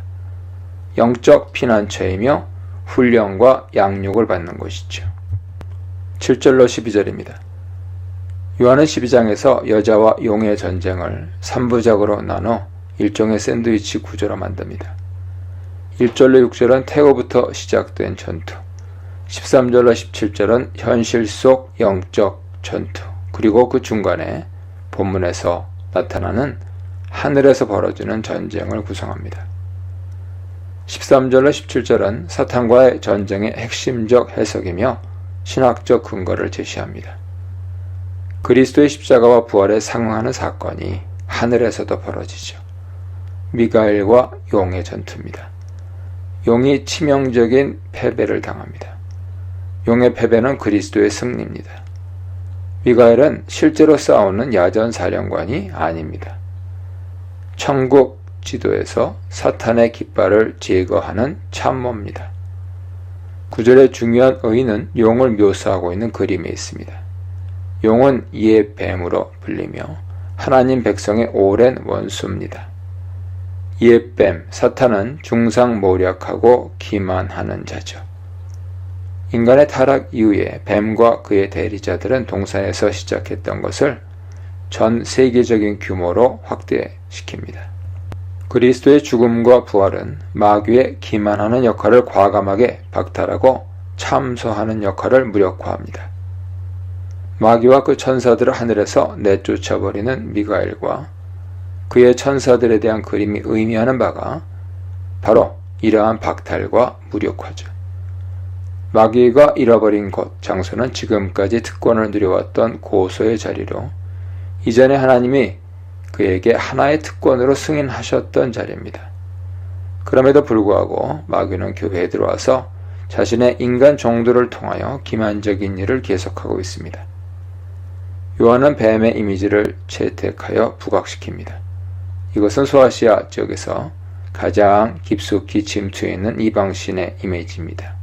영적 피난처이며 훈련과 양육을 받는 곳이죠. 7절로 12절입니다. 요한은 12장에서 여자와 용의 전쟁을 3부작으로 나눠 일종의 샌드위치 구조로 만듭니다. 1절로 6절은 태고부터 시작된 전투, 13절로 17절은 현실 속 영적 전투, 그리고 그 중간에 본문에서 나타나는 하늘에서 벌어지는 전쟁을 구성합니다. 13절로 17절은 사탄과의 전쟁의 핵심적 해석이며 신학적 근거를 제시합니다. 그리스도의 십자가와 부활에 상응하는 사건이 하늘에서도 벌어지죠. 미가엘과 용의 전투입니다. 용이 치명적인 패배를 당합니다. 용의 패배는 그리스도의 승리입니다. 미가엘은 실제로 싸우는 야전 사령관이 아닙니다. 천국 지도에서 사탄의 깃발을 제거하는 참모입니다. 구절의 중요한 의의는 용을 묘사하고 있는 그림에 있습니다. 용은 이의 뱀으로 불리며 하나님 백성의 오랜 원수입니다. 이의 뱀, 사탄은 중상모략하고 기만하는 자죠. 인간의 타락 이후에 뱀과 그의 대리자들은 동산에서 시작했던 것을 전 세계적인 규모로 확대시킵니다. 그리스도의 죽음과 부활은 마귀의 기만하는 역할을 과감하게 박탈하고 참소하는 역할을 무력화합니다. 마귀와 그 천사들을 하늘에서 내쫓아버리는 미가엘과 그의 천사들에 대한 그림이 의미하는 바가 바로 이러한 박탈과 무력화죠. 마귀가 잃어버린 곳, 장소는 지금까지 특권을 누려왔던 고소의 자리로 이전에 하나님이 그에게 하나의 특권으로 승인하셨던 자리입니다. 그럼에도 불구하고 마귀는 교회에 들어와서 자신의 인간 종들을 통하여 기만적인 일을 계속하고 있습니다. 요한은 뱀의 이미지를 채택하여 부각시킵니다. 이것은 소아시아 지역에서 가장 깊숙이 침투해 있는 이방신의 이미지입니다.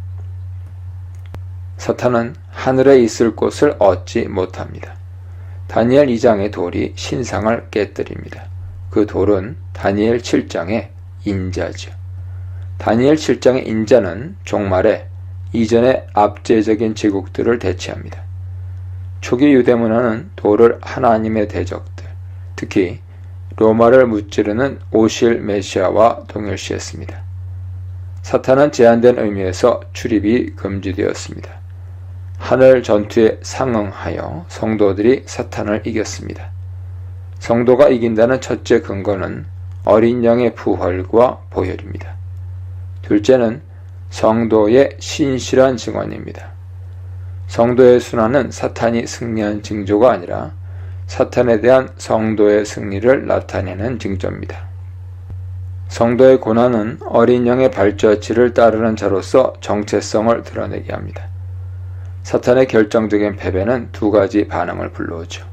사탄은 하늘에 있을 곳을 얻지 못합니다. 다니엘 2장의 돌이 신상을 깨뜨립니다. 그 돌은 다니엘 7장의 인자죠. 다니엘 7장의 인자는 종말에 이전의 압제적인 제국들을 대체합니다. 초기 유대문화는 돌을 하나님의 대적들, 특히 로마를 무찌르는 오실 메시아와 동일시했습니다. 사탄은 제한된 의미에서 출입이 금지되었습니다. 하늘 전투에 상응하여 성도들이 사탄을 이겼습니다. 성도가 이긴다는 첫째 근거는 어린 양의 부활과 보혈입니다. 둘째는 성도의 신실한 증언입니다. 성도의 순환은 사탄이 승리한 징조가 아니라 사탄에 대한 성도의 승리를 나타내는 징조입니다. 성도의 고난은 어린 양의 발자취를 따르는 자로서 정체성을 드러내게 합니다. 사탄의 결정적인 패배는 두 가지 반응을 불러오죠.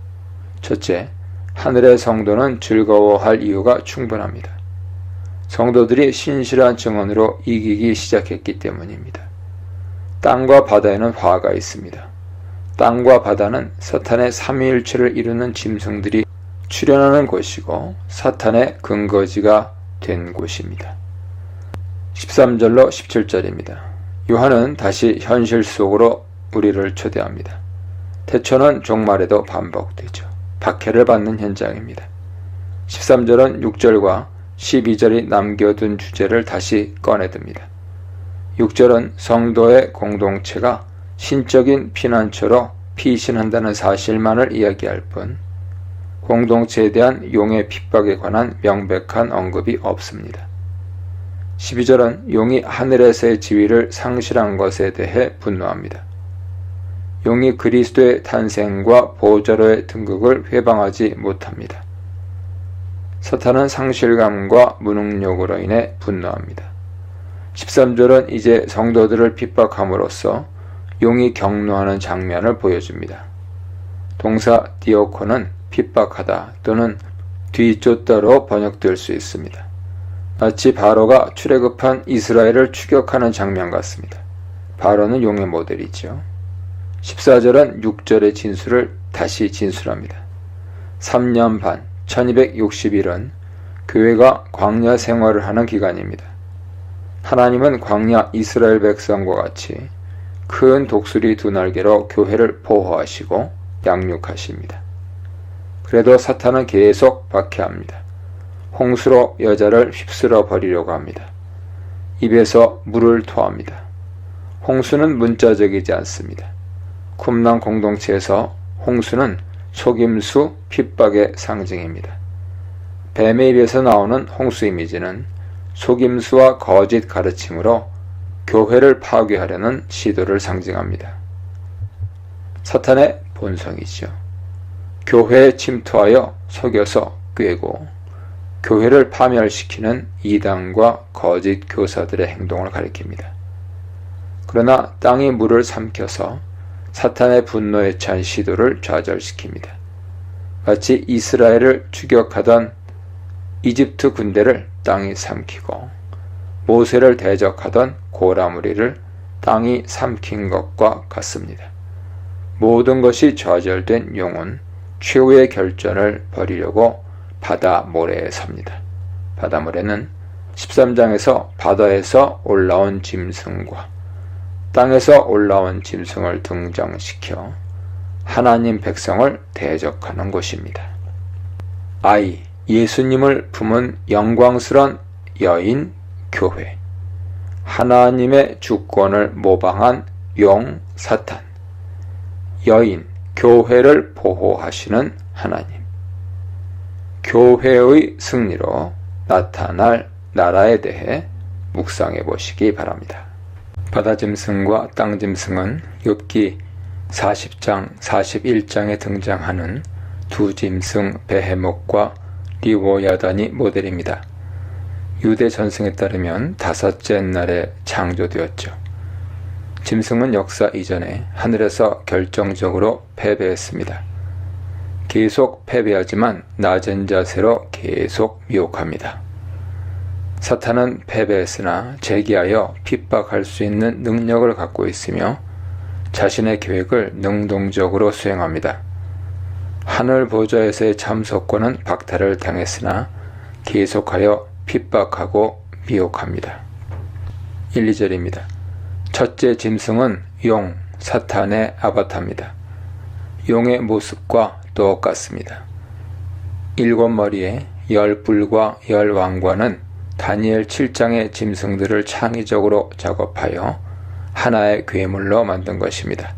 첫째, 하늘의 성도는 즐거워할 이유가 충분합니다. 성도들이 신실한 증언으로 이기기 시작했기 때문입니다. 땅과 바다에는 화가 있습니다. 땅과 바다는 사탄의 삼위일체를 이루는 짐승들이 출현하는 곳이고 사탄의 근거지가 된 곳입니다. 13절로 17절입니다. 요한은 다시 현실 속으로 우리를 초대합니다. 태초는 종말에도 반복되죠. 박해를 받는 현장입니다. 13절은 6절과 12절이 남겨둔 주제를 다시 꺼내듭니다. 6절은 성도의 공동체가 신적인 피난처로 피신한다는 사실만을 이야기할 뿐 공동체에 대한 용의 핍박에 관한 명백한 언급이 없습니다. 12절은 용이 하늘에서의 지위를 상실한 것에 대해 분노합니다. 용이 그리스도의 탄생과 보좌로의 등극을 회방하지 못합니다. 사탄은 상실감과 무능력으로 인해 분노합니다. 13절은 이제 성도들을 핍박함으로써 용이 격노하는 장면을 보여줍니다. 동사 디오코는 핍박하다 또는 뒤쫓다로 번역될 수 있습니다. 마치 바로가 출애굽한 이스라엘을 추격하는 장면 같습니다. 바로는 용의 모델이죠. 14절은 6절의 진술을 다시 진술합니다. 3년 반, 1260일은 교회가 광야 생활을 하는 기간입니다. 하나님은 광야 이스라엘 백성과 같이 큰 독수리 두 날개로 교회를 보호하시고 양육하십니다. 그래도 사탄은 계속 박해합니다. 홍수로 여자를 휩쓸어 버리려고 합니다. 입에서 물을 토합니다. 홍수는 문자적이지 않습니다. 쿰랑 공동체에서 홍수는 속임수, 핍박의 상징입니다. 뱀의 입에서 나오는 홍수 이미지는 속임수와 거짓 가르침으로 교회를 파괴하려는 시도를 상징합니다. 사탄의 본성이죠. 교회에 침투하여 속여서 꿰고 교회를 파멸시키는 이단과 거짓 교사들의 행동을 가리킵니다. 그러나 땅이 물을 삼켜서 사탄의 분노에 찬 시도를 좌절시킵니다. 마치 이스라엘을 추격하던 이집트 군대를 땅이 삼키고 모세를 대적하던 고라무리를 땅이 삼킨 것과 같습니다. 모든 것이 좌절된 용은 최후의 결전을 벌이려고 바다 모래에 섭니다. 바다 모래는 13장에서 바다에서 올라온 짐승과 땅에서 올라온 짐승을 등장시켜 하나님 백성을 대적하는 곳입니다. I, 예수님을 품은 영광스런 여인 교회, 하나님의 주권을 모방한 용 사탄, 여인 교회를 보호하시는 하나님, 교회의 승리로 나타날 나라에 대해 묵상해 보시기 바랍니다. 바다짐승과 땅짐승은 욥기 40장, 41장에 등장하는 두 짐승 베헤못과 리워야단이 모델입니다. 유대 전승에 따르면 다섯째 날에 창조되었죠. 짐승은 역사 이전에 하늘에서 결정적으로 패배했습니다. 계속 패배하지만 낮은 자세로 계속 미혹합니다. 사탄은 패배했으나 재기하여 핍박할 수 있는 능력을 갖고 있으며 자신의 계획을 능동적으로 수행합니다. 하늘 보좌에서의 참석권은 박탈을 당했으나 계속하여 핍박하고 미혹합니다. 1, 2절입니다. 첫째 짐승은 용, 사탄의 아바타입니다. 용의 모습과 똑같습니다. 7머리에 10뿔과 10왕관은 다니엘 7장의 짐승들을 창의적으로 작업하여 하나의 괴물로 만든 것입니다.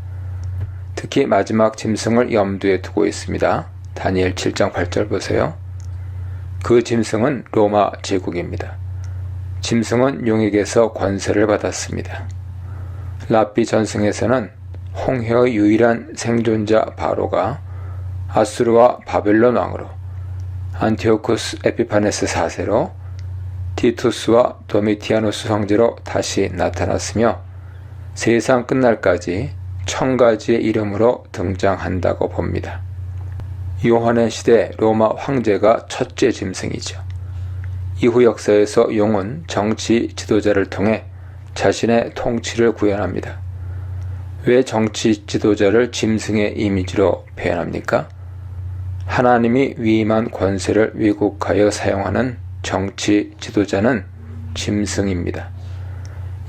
특히 마지막 짐승을 염두에 두고 있습니다. 다니엘 7장 8절 보세요. 그 짐승은 로마 제국입니다. 짐승은 용에게서 권세를 받았습니다. 랍비 전승에서는 홍해의 유일한 생존자 바로가 아수르와 바벨론 왕으로, 안티오쿠스 에피파네스 4세로, 티투스와 도미티아누스 황제로 다시 나타났으며 세상 끝날까지 1000가지의 이름으로 등장한다고 봅니다. 요한의 시대 로마 황제가 첫째 짐승이죠. 이후 역사에서 용은 정치 지도자를 통해 자신의 통치를 구현합니다. 왜 정치 지도자를 짐승의 이미지로 표현합니까? 하나님이 위임한 권세를 왜곡하여 사용하는 정치 지도자는 짐승입니다.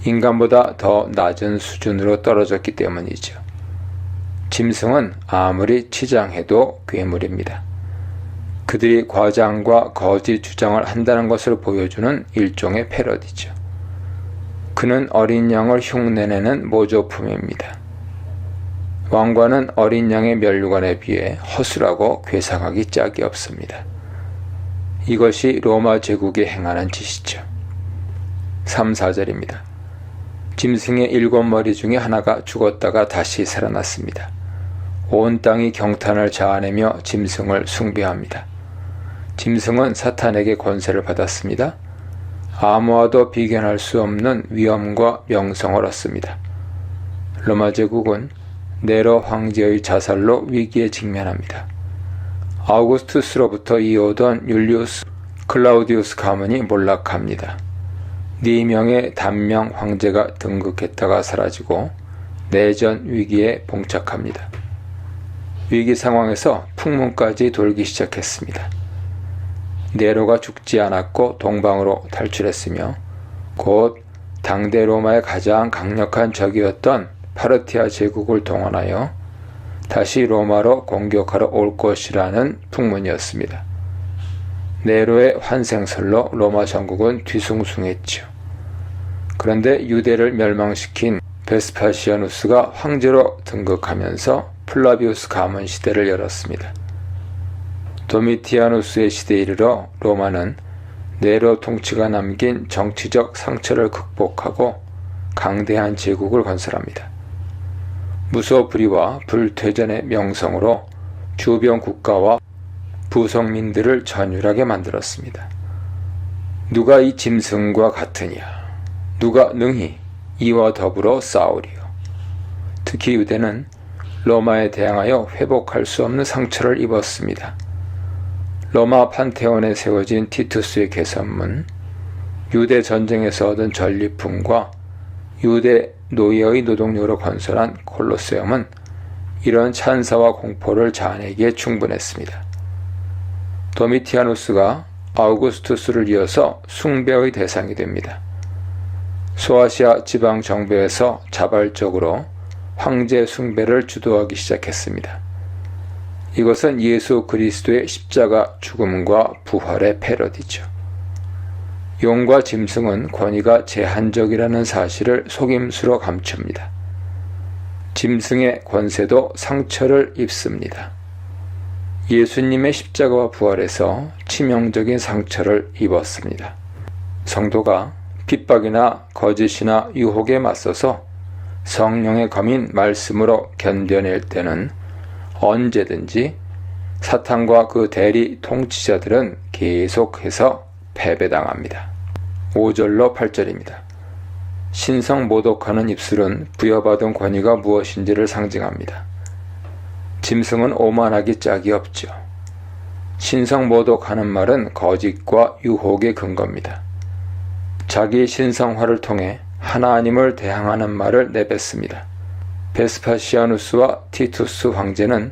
인간보다 더 낮은 수준으로 떨어졌기 때문이죠. 짐승은 아무리 치장해도 괴물입니다. 그들이 과장과 거짓 주장을 한다는 것을 보여주는 일종의 패러디죠. 그는 어린 양을 흉내내는 모조품입니다. 왕과는 어린 양의 면류관에 비해 허술하고 괴상하기 짝이 없습니다. 이것이 로마 제국이 행하는 짓이죠. 3, 4절입니다. 짐승의 7머리 중에 하나가 죽었다가 다시 살아났습니다. 온 땅이 경탄을 자아내며 짐승을 숭배합니다. 짐승은 사탄에게 권세를 받았습니다. 아무와도 비견할 수 없는 위엄과 명성을 얻습니다. 로마 제국은 네로 황제의 자살로 위기에 직면합니다. 아우구스투스로부터 이어오던 율리우스 클라우디우스 가문이 몰락합니다. 4명의 단명 황제가 등극했다가 사라지고 내전 위기에 봉착합니다. 위기 상황에서 풍문까지 돌기 시작했습니다. 네로가 죽지 않았고 동방으로 탈출했으며 곧 당대 로마의 가장 강력한 적이었던 파르티아 제국을 동원하여 다시 로마로 공격하러 올 것이라는 풍문이었습니다. 네로의 환생설로 로마 전국은 뒤숭숭했죠. 그런데 유대를 멸망시킨 베스파시아누스가 황제로 등극하면서 플라비우스 가문 시대를 열었습니다. 도미티아누스의 시대에 이르러 로마는 네로 통치가 남긴 정치적 상처를 극복하고 강대한 제국을 건설합니다. 무소불위와 불퇴전의 명성으로 주변 국가와 부속민들을 전율하게 만들었습니다. 누가 이 짐승과 같으냐? 누가 능히 이와 더불어 싸우리요? 특히 유대는 로마에 대항하여 회복할 수 없는 상처를 입었습니다. 로마 판테온에 세워진 티투스의 개선문, 유대 전쟁에서 얻은 전리품과 유대 노예의 노동력으로 건설한 콜로세움은 이런 찬사와 공포를 자아내기에 충분했습니다. 도미티아누스가 아우구스투스를 이어서 숭배의 대상이 됩니다. 소아시아 지방 정부에서 자발적으로 황제 숭배를 주도하기 시작했습니다. 이것은 예수 그리스도의 십자가 죽음과 부활의 패러디죠. 용과 짐승은 권위가 제한적이라는 사실을 속임수로 감춥니다. 짐승의 권세도 상처를 입습니다. 예수님의 십자가와 부활에서 치명적인 상처를 입었습니다. 성도가 핍박이나 거짓이나 유혹에 맞서서 성령의 검인 말씀으로 견뎌낼 때는 언제든지 사탄과 그 대리 통치자들은 계속해서 패배당합니다. 5절로 8절입니다. 신성 모독하는 입술은 부여받은 권위가 무엇인지를 상징합니다. 짐승은 오만하기 짝이 없죠. 신성 모독하는 말은 거짓과 유혹의 근거입니다. 자기 신성화를 통해 하나님을 대항하는 말을 내뱉습니다. 베스파시아누스와 티투스 황제는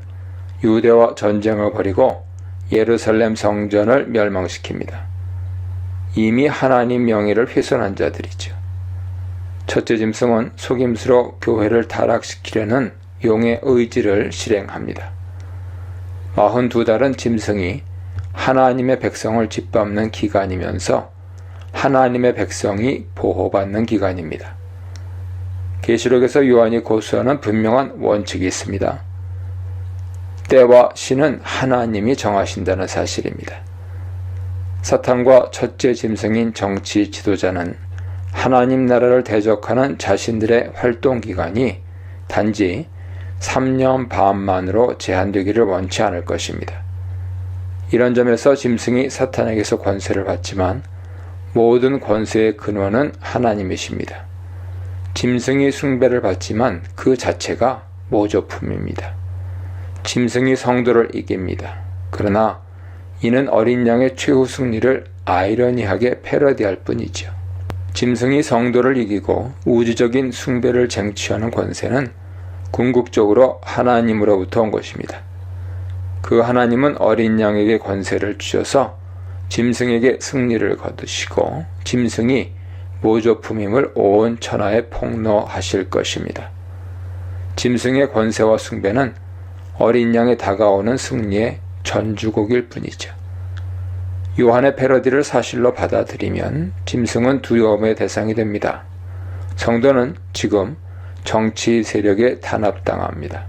유대와 전쟁을 벌이고 예루살렘 성전을 멸망시킵니다. 이미 하나님 명예를 훼손한 자들이죠. 첫째 짐승은 속임수로 교회를 타락시키려는 용의 의지를 실행합니다. 42달은 짐승이 하나님의 백성을 짓밟는 기간이면서 하나님의 백성이 보호받는 기간입니다. 계시록에서 요한이 고수하는 분명한 원칙이 있습니다. 때와 시는 하나님이 정하신다는 사실입니다. 사탄과 첫째 짐승인 정치 지도자는 하나님 나라를 대적하는 자신들의 활동 기간이 단지 3년 반만으로 제한되기를 원치 않을 것입니다. 이런 점에서 짐승이 사탄에게서 권세를 받지만 모든 권세의 근원은 하나님이십니다. 짐승이 숭배를 받지만 그 자체가 모조품입니다. 짐승이 성도를 이깁니다. 그러나 이는 어린 양의 최후 승리를 아이러니하게 패러디할 뿐이죠. 짐승이 성도를 이기고 우주적인 숭배를 쟁취하는 권세는 궁극적으로 하나님으로부터 온 것입니다. 그 하나님은 어린 양에게 권세를 주셔서 짐승에게 승리를 거두시고 짐승이 모조품임을 온 천하에 폭로하실 것입니다. 짐승의 권세와 숭배는 어린 양에 다가오는 승리의 전주곡일 뿐이죠. 요한의 패러디를 사실로 받아들이면 짐승은 두려움의 대상이 됩니다. 성도는 지금 정치 세력에 단합당합니다.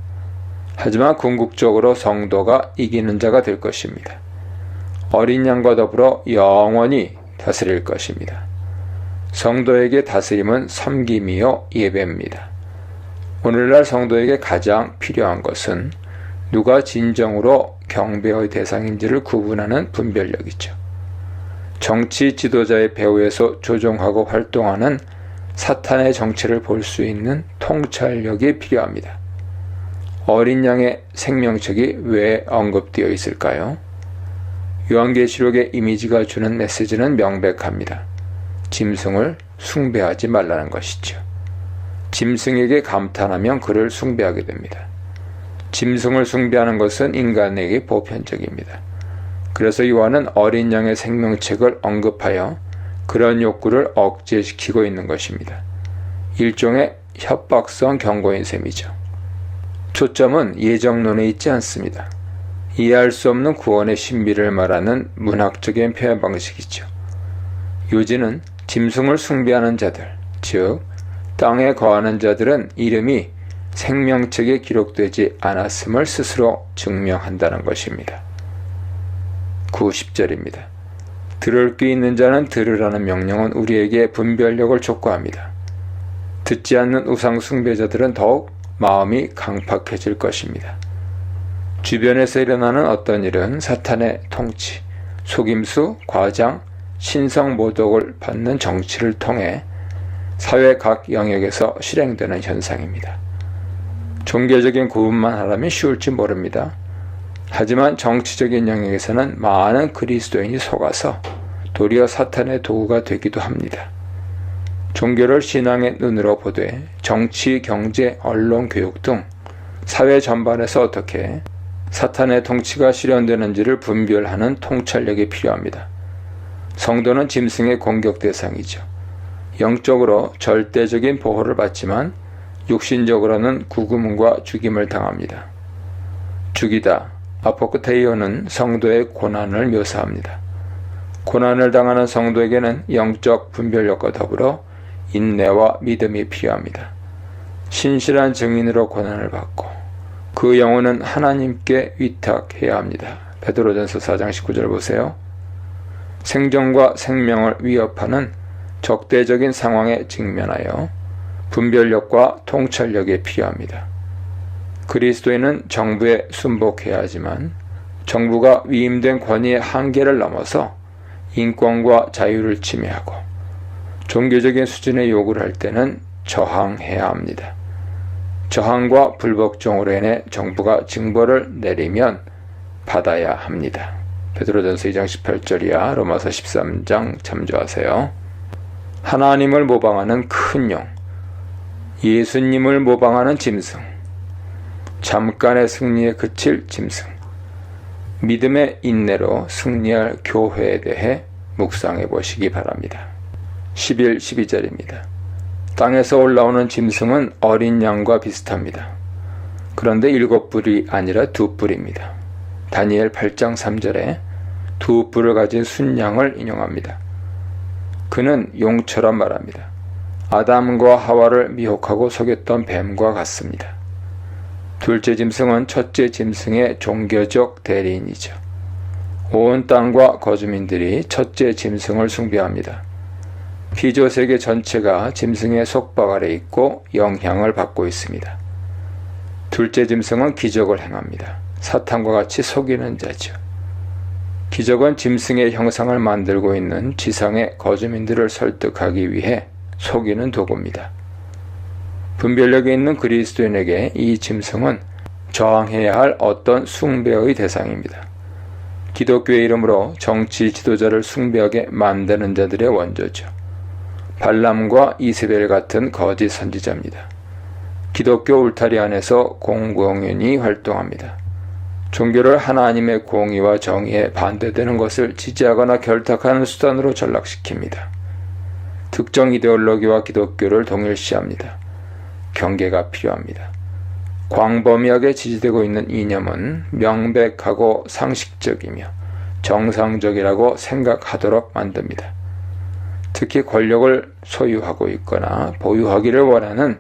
하지만 궁극적으로 성도가 이기는 자가 될 것입니다. 어린 양과 더불어 영원히 다스릴 것입니다. 성도에게 다스림은 섬김이요 예배입니다. 오늘날 성도에게 가장 필요한 것은 누가 진정으로 경배의 대상인지를 구분하는 분별력이죠. 정치 지도자의 배후에서 조종하고 활동하는 사탄의 정체를 볼 수 있는 통찰력이 필요합니다. 어린 양의 생명책이 왜 언급되어 있을까요? 요한계시록의 이미지가 주는 메시지는 명백합니다. 짐승을 숭배하지 말라는 것이죠. 짐승에게 감탄하면 그를 숭배하게 됩니다. 짐승을 숭배하는 것은 인간에게 보편적입니다. 그래서 요한은 어린 양의 생명책을 언급하여 그런 욕구를 억제시키고 있는 것입니다. 일종의 협박성 경고인 셈이죠. 초점은 예정론에 있지 않습니다. 이해할 수 없는 구원의 신비를 말하는 문학적인 표현 방식이죠. 요지는 짐승을 숭배하는 자들, 즉 땅에 거하는 자들은 이름이 생명책에 기록되지 않았음을 스스로 증명한다는 것입니다. 90절입니다. 들을 귀 있는 자는 들으라는 명령은 우리에게 분별력을 촉구합니다. 듣지 않는 우상 숭배자들은 더욱 마음이 강팍해질 것입니다. 주변에서 일어나는 어떤 일은 사탄의 통치, 속임수, 과장, 신성 모독을 받는 정치를 통해 사회 각 영역에서 실행되는 현상입니다. 종교적인 구분만 하라면 쉬울지 모릅니다. 하지만 정치적인 영역에서는 많은 그리스도인이 속아서 도리어 사탄의 도구가 되기도 합니다. 종교를 신앙의 눈으로 보되 정치, 경제, 언론, 교육 등 사회 전반에서 어떻게 사탄의 통치가 실현되는지를 분별하는 통찰력이 필요합니다. 성도는 짐승의 공격 대상이죠. 영적으로 절대적인 보호를 받지만 육신적으로는 구금과 죽임을 당합니다. 죽이다, 아포크테이오는 성도의 고난을 묘사합니다. 고난을 당하는 성도에게는 영적 분별력과 더불어 인내와 믿음이 필요합니다. 신실한 증인으로 고난을 받고 그 영혼은 하나님께 위탁해야 합니다. 베드로전서 4장 19절 보세요. 생존과 생명을 위협하는 적대적인 상황에 직면하여 분별력과 통찰력이 필요합니다. 그리스도인은 정부에 순복해야 하지만 정부가 위임된 권위의 한계를 넘어서 인권과 자유를 침해하고 종교적인 수준의 요구를 할 때는 저항해야 합니다. 저항과 불복종으로 인해 정부가 징벌을 내리면 받아야 합니다. 베드로전서 2장 18절이야 로마서 13장 참조하세요. 하나님을 모방하는 큰 용, 예수님을 모방하는 짐승, 잠깐의 승리에 그칠 짐승, 믿음의 인내로 승리할 교회에 대해 묵상해 보시기 바랍니다. 11, 12절입니다. 땅에서 올라오는 짐승은 어린 양과 비슷합니다. 그런데 7뿔이 아니라 2뿔입니다. 다니엘 8장 3절에 2뿔을 가진 순양을 인용합니다. 그는 용처럼 말합니다. 아담과 하와를 미혹하고 속였던 뱀과 같습니다. 둘째 짐승은 첫째 짐승의 종교적 대리인이죠. 온 땅과 거주민들이 첫째 짐승을 숭배합니다. 피조세계 전체가 짐승의 속박 아래 있고 영향을 받고 있습니다. 둘째 짐승은 기적을 행합니다. 사탄과 같이 속이는 자죠. 기적은 짐승의 형상을 만들고 있는 지상의 거주민들을 설득하기 위해 속이는 도구입니다. 분별력이 있는 그리스도인에게 이 짐승은 저항해야 할 어떤 숭배의 대상입니다. 기독교의 이름으로 정치 지도자를 숭배하게 만드는 자들의 원조죠. 발람과 이세벨 같은 거짓 선지자입니다. 기독교 울타리 안에서 공공연히 활동합니다. 종교를 하나님의 공의와 정의에 반대되는 것을 지지하거나 결탁하는 수단으로 전락시킵니다. 특정 이데올로기와 기독교를 동일시합니다. 경계가 필요합니다. 광범위하게 지지되고 있는 이념은 명백하고 상식적이며 정상적이라고 생각하도록 만듭니다. 특히 권력을 소유하고 있거나 보유하기를 원하는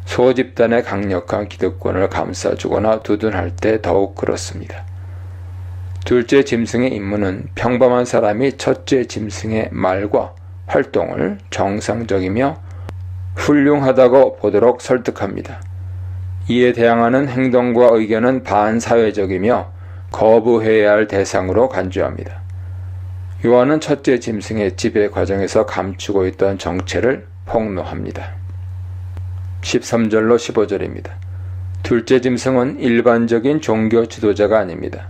소집단의 강력한 기득권을 감싸주거나 두둔할 때 더욱 그렇습니다. 둘째 짐승의 임무는 평범한 사람이 첫째 짐승의 말과 활동을 정상적이며 훌륭하다고 보도록 설득합니다. 이에 대항하는 행동과 의견은 반사회적이며 거부해야 할 대상으로 간주합니다. 요한은 첫째 짐승의 지배 과정에서 감추고 있던 정체를 폭로합니다. 13절로 15절입니다. 둘째 짐승은 일반적인 종교 지도자가 아닙니다.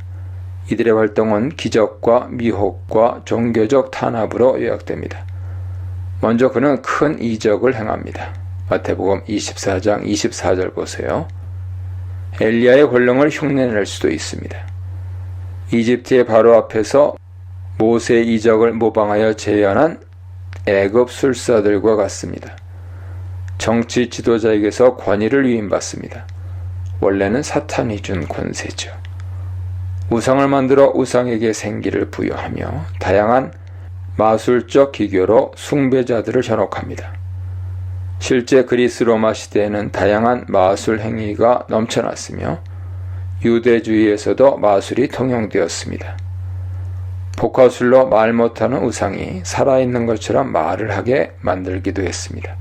이들의 활동은 기적과 미혹과 종교적 탄압으로 요약됩니다. 먼저 그는 큰 이적을 행합니다. 마태복음 24장 24절 보세요. 엘리야의 권능을 흉내낼 수도 있습니다. 이집트의 바로 앞에서 모세의 이적을 모방하여 재현한 애굽 술사들과 같습니다. 정치 지도자에게서 권위를 위임받습니다. 원래는 사탄이 준 권세죠. 우상을 만들어 우상에게 생기를 부여하며 다양한 마술적 기교로 숭배자들을 현혹합니다. 실제 그리스 로마 시대에는 다양한 마술 행위가 넘쳐났으며 유대주의에서도 마술이 통용되었습니다. 복화술로 말 못하는 우상이 살아있는 것처럼 말을 하게 만들기도 했습니다.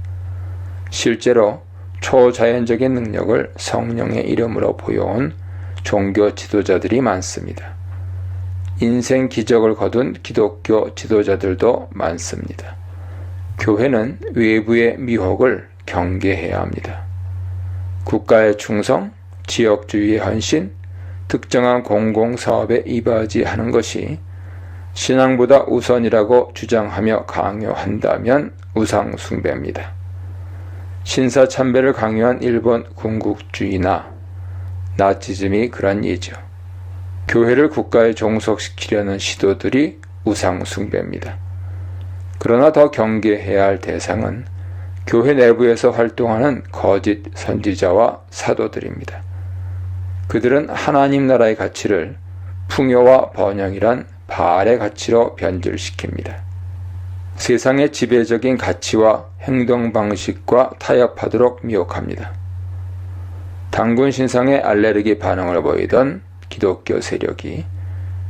실제로 초자연적인 능력을 성령의 이름으로 보여온 종교 지도자들이 많습니다. 인생 기적을 거둔 기독교 지도자들도 많습니다. 교회는 외부의 미혹을 경계해야 합니다. 국가의 충성, 지역주의의 헌신, 특정한 공공사업에 이바지하는 것이 신앙보다 우선이라고 주장하며 강요한다면 우상숭배입니다. 신사참배를 강요한 일본 군국주의나 나치즘이 그런 예죠. 교회를 국가에 종속시키려는 시도들이 우상숭배입니다. 그러나 더 경계해야 할 대상은 교회 내부에서 활동하는 거짓 선지자와 사도들입니다. 그들은 하나님 나라의 가치를 풍요와 번영이란 바알의 가치로 변질시킵니다. 세상의 지배적인 가치와 행동 방식과 타협하도록 미혹합니다. 단군 신상에 알레르기 반응을 보이던 기독교 세력이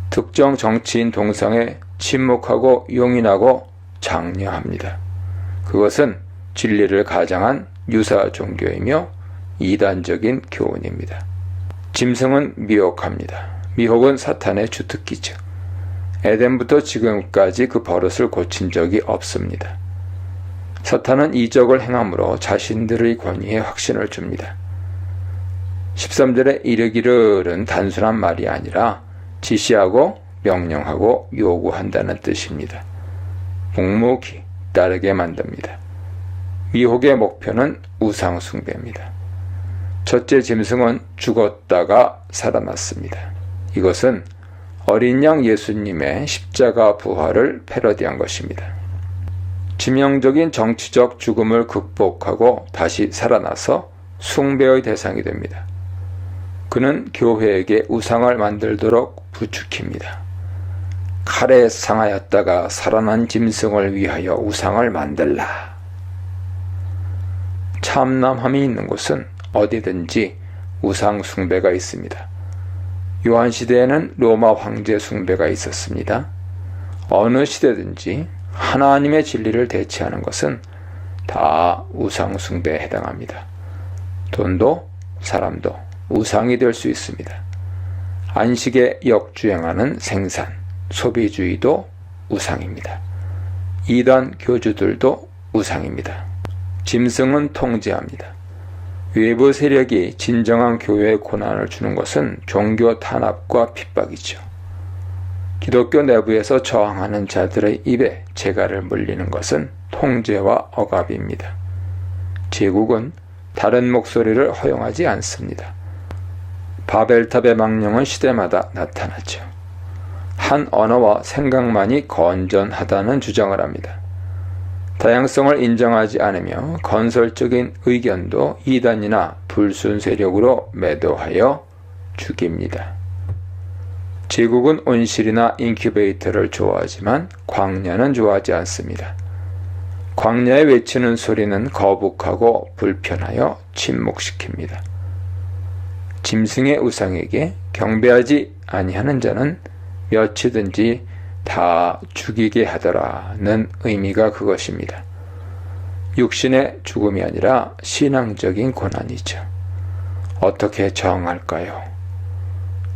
특정 정치인 동상에 침묵하고 용인하고 장려합니다. 그것은 진리를 가장한 유사 종교이며 이단적인 교훈입니다. 짐승은 미혹합니다. 미혹은 사탄의 주특기죠. 에덴부터 지금까지 그 버릇을 고친 적이 없습니다. 사탄은 이적을 행함으로 자신들의 권위에 확신을 줍니다. 13절에 이르기를은 단순한 말이 아니라 지시하고 명령하고 요구한다는 뜻입니다. 묵묵히 따르게 만듭니다. 미혹의 목표는 우상숭배입니다. 첫째 짐승은 죽었다가 살아났습니다. 이것은 어린 양 예수님의 십자가 부활을 패러디한 것입니다. 치명적인 정치적 죽음을 극복하고 다시 살아나서 숭배의 대상이 됩니다. 그는 교회에게 우상을 만들도록 부추깁니다. 칼에 상하였다가 살아난 짐승을 위하여 우상을 만들라. 참남함이 있는 곳은 어디든지 우상 숭배가 있습니다. 요한 시대에는 로마 황제 숭배가 있었습니다. 어느 시대든지 하나님의 진리를 대체하는 것은 다 우상 숭배에 해당합니다. 돈도 사람도 우상이 될 수 있습니다. 안식에 역주행하는 생산, 소비주의도 우상입니다. 이단 교주들도 우상입니다. 짐승은 통제합니다. 외부 세력이 진정한 교회에 고난을 주는 것은 종교 탄압과 핍박이죠. 기독교 내부에서 저항하는 자들의 입에 재갈을 물리는 것은 통제와 억압입니다. 제국은 다른 목소리를 허용하지 않습니다. 바벨탑의 망령은 시대마다 나타나죠. 한 언어와 생각만이 건전하다는 주장을 합니다. 다양성을 인정하지 않으며 건설적인 의견도 이단이나 불순 세력으로 매도하여 죽입니다. 제국은 온실이나 인큐베이터를 좋아하지만 광야는 좋아하지 않습니다. 광야에 외치는 소리는 거북하고 불편하여 침묵시킵니다. 짐승의 우상에게 경배하지 아니하는 자는 몇이든지 다 죽이게 하더라는 의미가 그것입니다. 육신의 죽음이 아니라 신앙적인 고난이죠. 어떻게 저항할까요?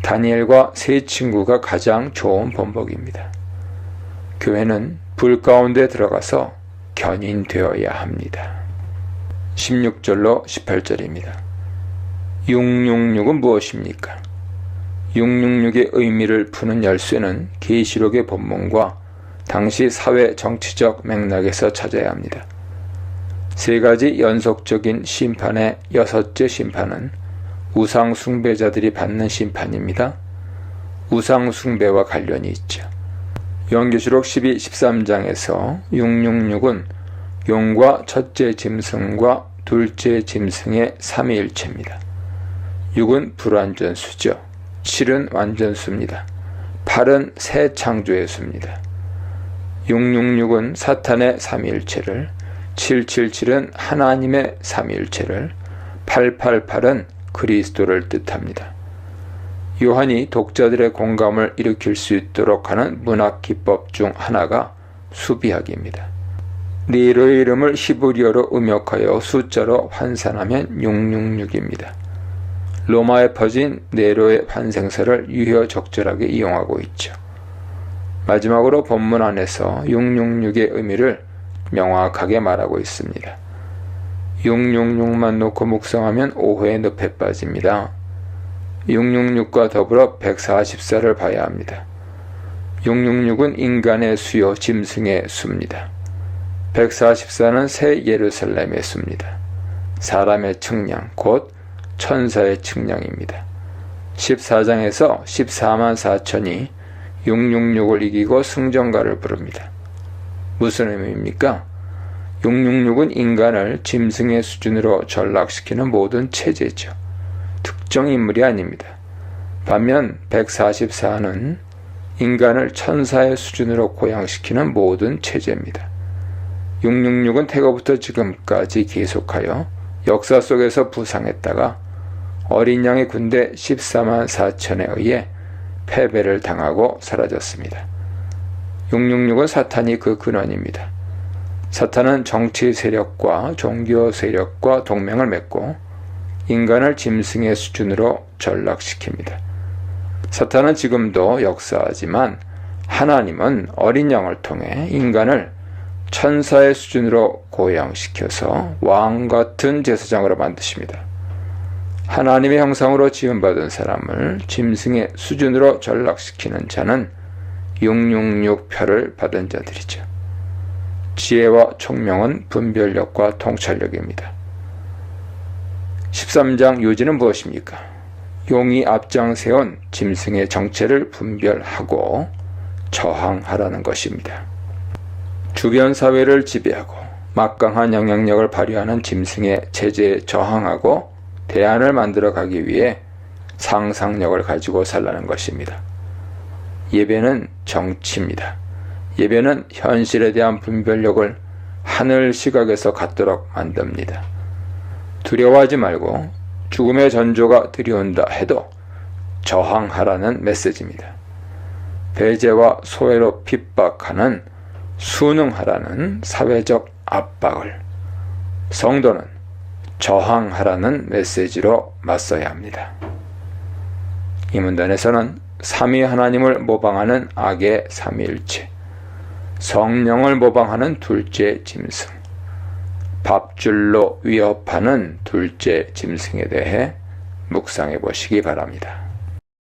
다니엘과 세 친구가 가장 좋은 본보기입니다. 교회는 불 가운데 들어가서 견인되어야 합니다. 16절로 18절입니다. 666은 무엇입니까? 666의 의미를 푸는 열쇠는 계시록의 본문과 당시 사회 정치적 맥락에서 찾아야 합니다. 세 가지 연속적인 심판의 여섯째 심판은 우상 숭배자들이 받는 심판입니다. 우상 숭배와 관련이 있죠. 요한계시록 12, 13장에서 666은 용과 첫째 짐승과 둘째 짐승의 삼위일체입니다. 6은 불완전수죠. 7은 완전수입니다. 8은 새 창조의 수입니다. 666은 사탄의 삼위일체를, 777은 하나님의 삼위일체를, 888은 그리스도를 뜻합니다. 요한이 독자들의 공감을 일으킬 수 있도록 하는 문학 기법 중 하나가 수비하기입니다. 네로의 이름을 히브리어로 음역하여 숫자로 환산하면 666입니다. 로마에 퍼진 네로의 환생설을 유효적절하게 이용하고 있죠. 마지막으로 본문 안에서 666의 의미를 명확하게 말하고 있습니다. 666만 놓고 묵상하면 오해의 늪에 빠집니다. 666과 더불어 144를 봐야 합니다. 666은 인간의 수요, 짐승의 수입니다. 144는 새 예루살렘의 수입니다. 사람의 측량, 곧 천사의 측량입니다. 14장에서 14만 4천이 666을 이기고 승전가를 부릅니다. 무슨 의미입니까? 666은 인간을 짐승의 수준으로 전락시키는 모든 체제죠. 특정 인물이 아닙니다. 반면 144는 인간을 천사의 수준으로 고양시키는 모든 체제입니다. 666은 태고부터 지금까지 계속하여 역사 속에서 부상했다가 어린 양의 군대 14만 4천에 의해 패배를 당하고 사라졌습니다. 666은 사탄이 그 근원입니다. 사탄은 정치 세력과 종교 세력과 동맹을 맺고 인간을 짐승의 수준으로 전락시킵니다. 사탄은 지금도 역사하지만 하나님은 어린 양을 통해 인간을 천사의 수준으로 고양시켜서 왕 같은 제사장으로 만드십니다. 하나님의 형상으로 지음받은 사람을 짐승의 수준으로 전락시키는 자는 666표를 받은 자들이죠. 지혜와 총명은 분별력과 통찰력입니다. 13장 요지는 무엇입니까? 용이 앞장 세운 짐승의 정체를 분별하고 저항하라는 것입니다. 주변 사회를 지배하고 막강한 영향력을 발휘하는 짐승의 체제에 저항하고 대안을 만들어 가기 위해 상상력을 가지고 살라는 것입니다. 예배는 정치입니다. 예배는 현실에 대한 분별력을 하늘 시각에서 갖도록 만듭니다. 두려워하지 말고 죽음의 전조가 들이온다 해도 저항하라는 메시지입니다. 배제와 소외로 핍박하는 순응하라는 사회적 압박을 성도는 저항하라는 메시지로 맞서야 합니다. 이 문단에서는 삼위 하나님을 모방하는 악의 삼위일체, 성령을 모방하는 둘째 짐승, 밥줄로 위협하는 둘째 짐승에 대해 묵상해 보시기 바랍니다.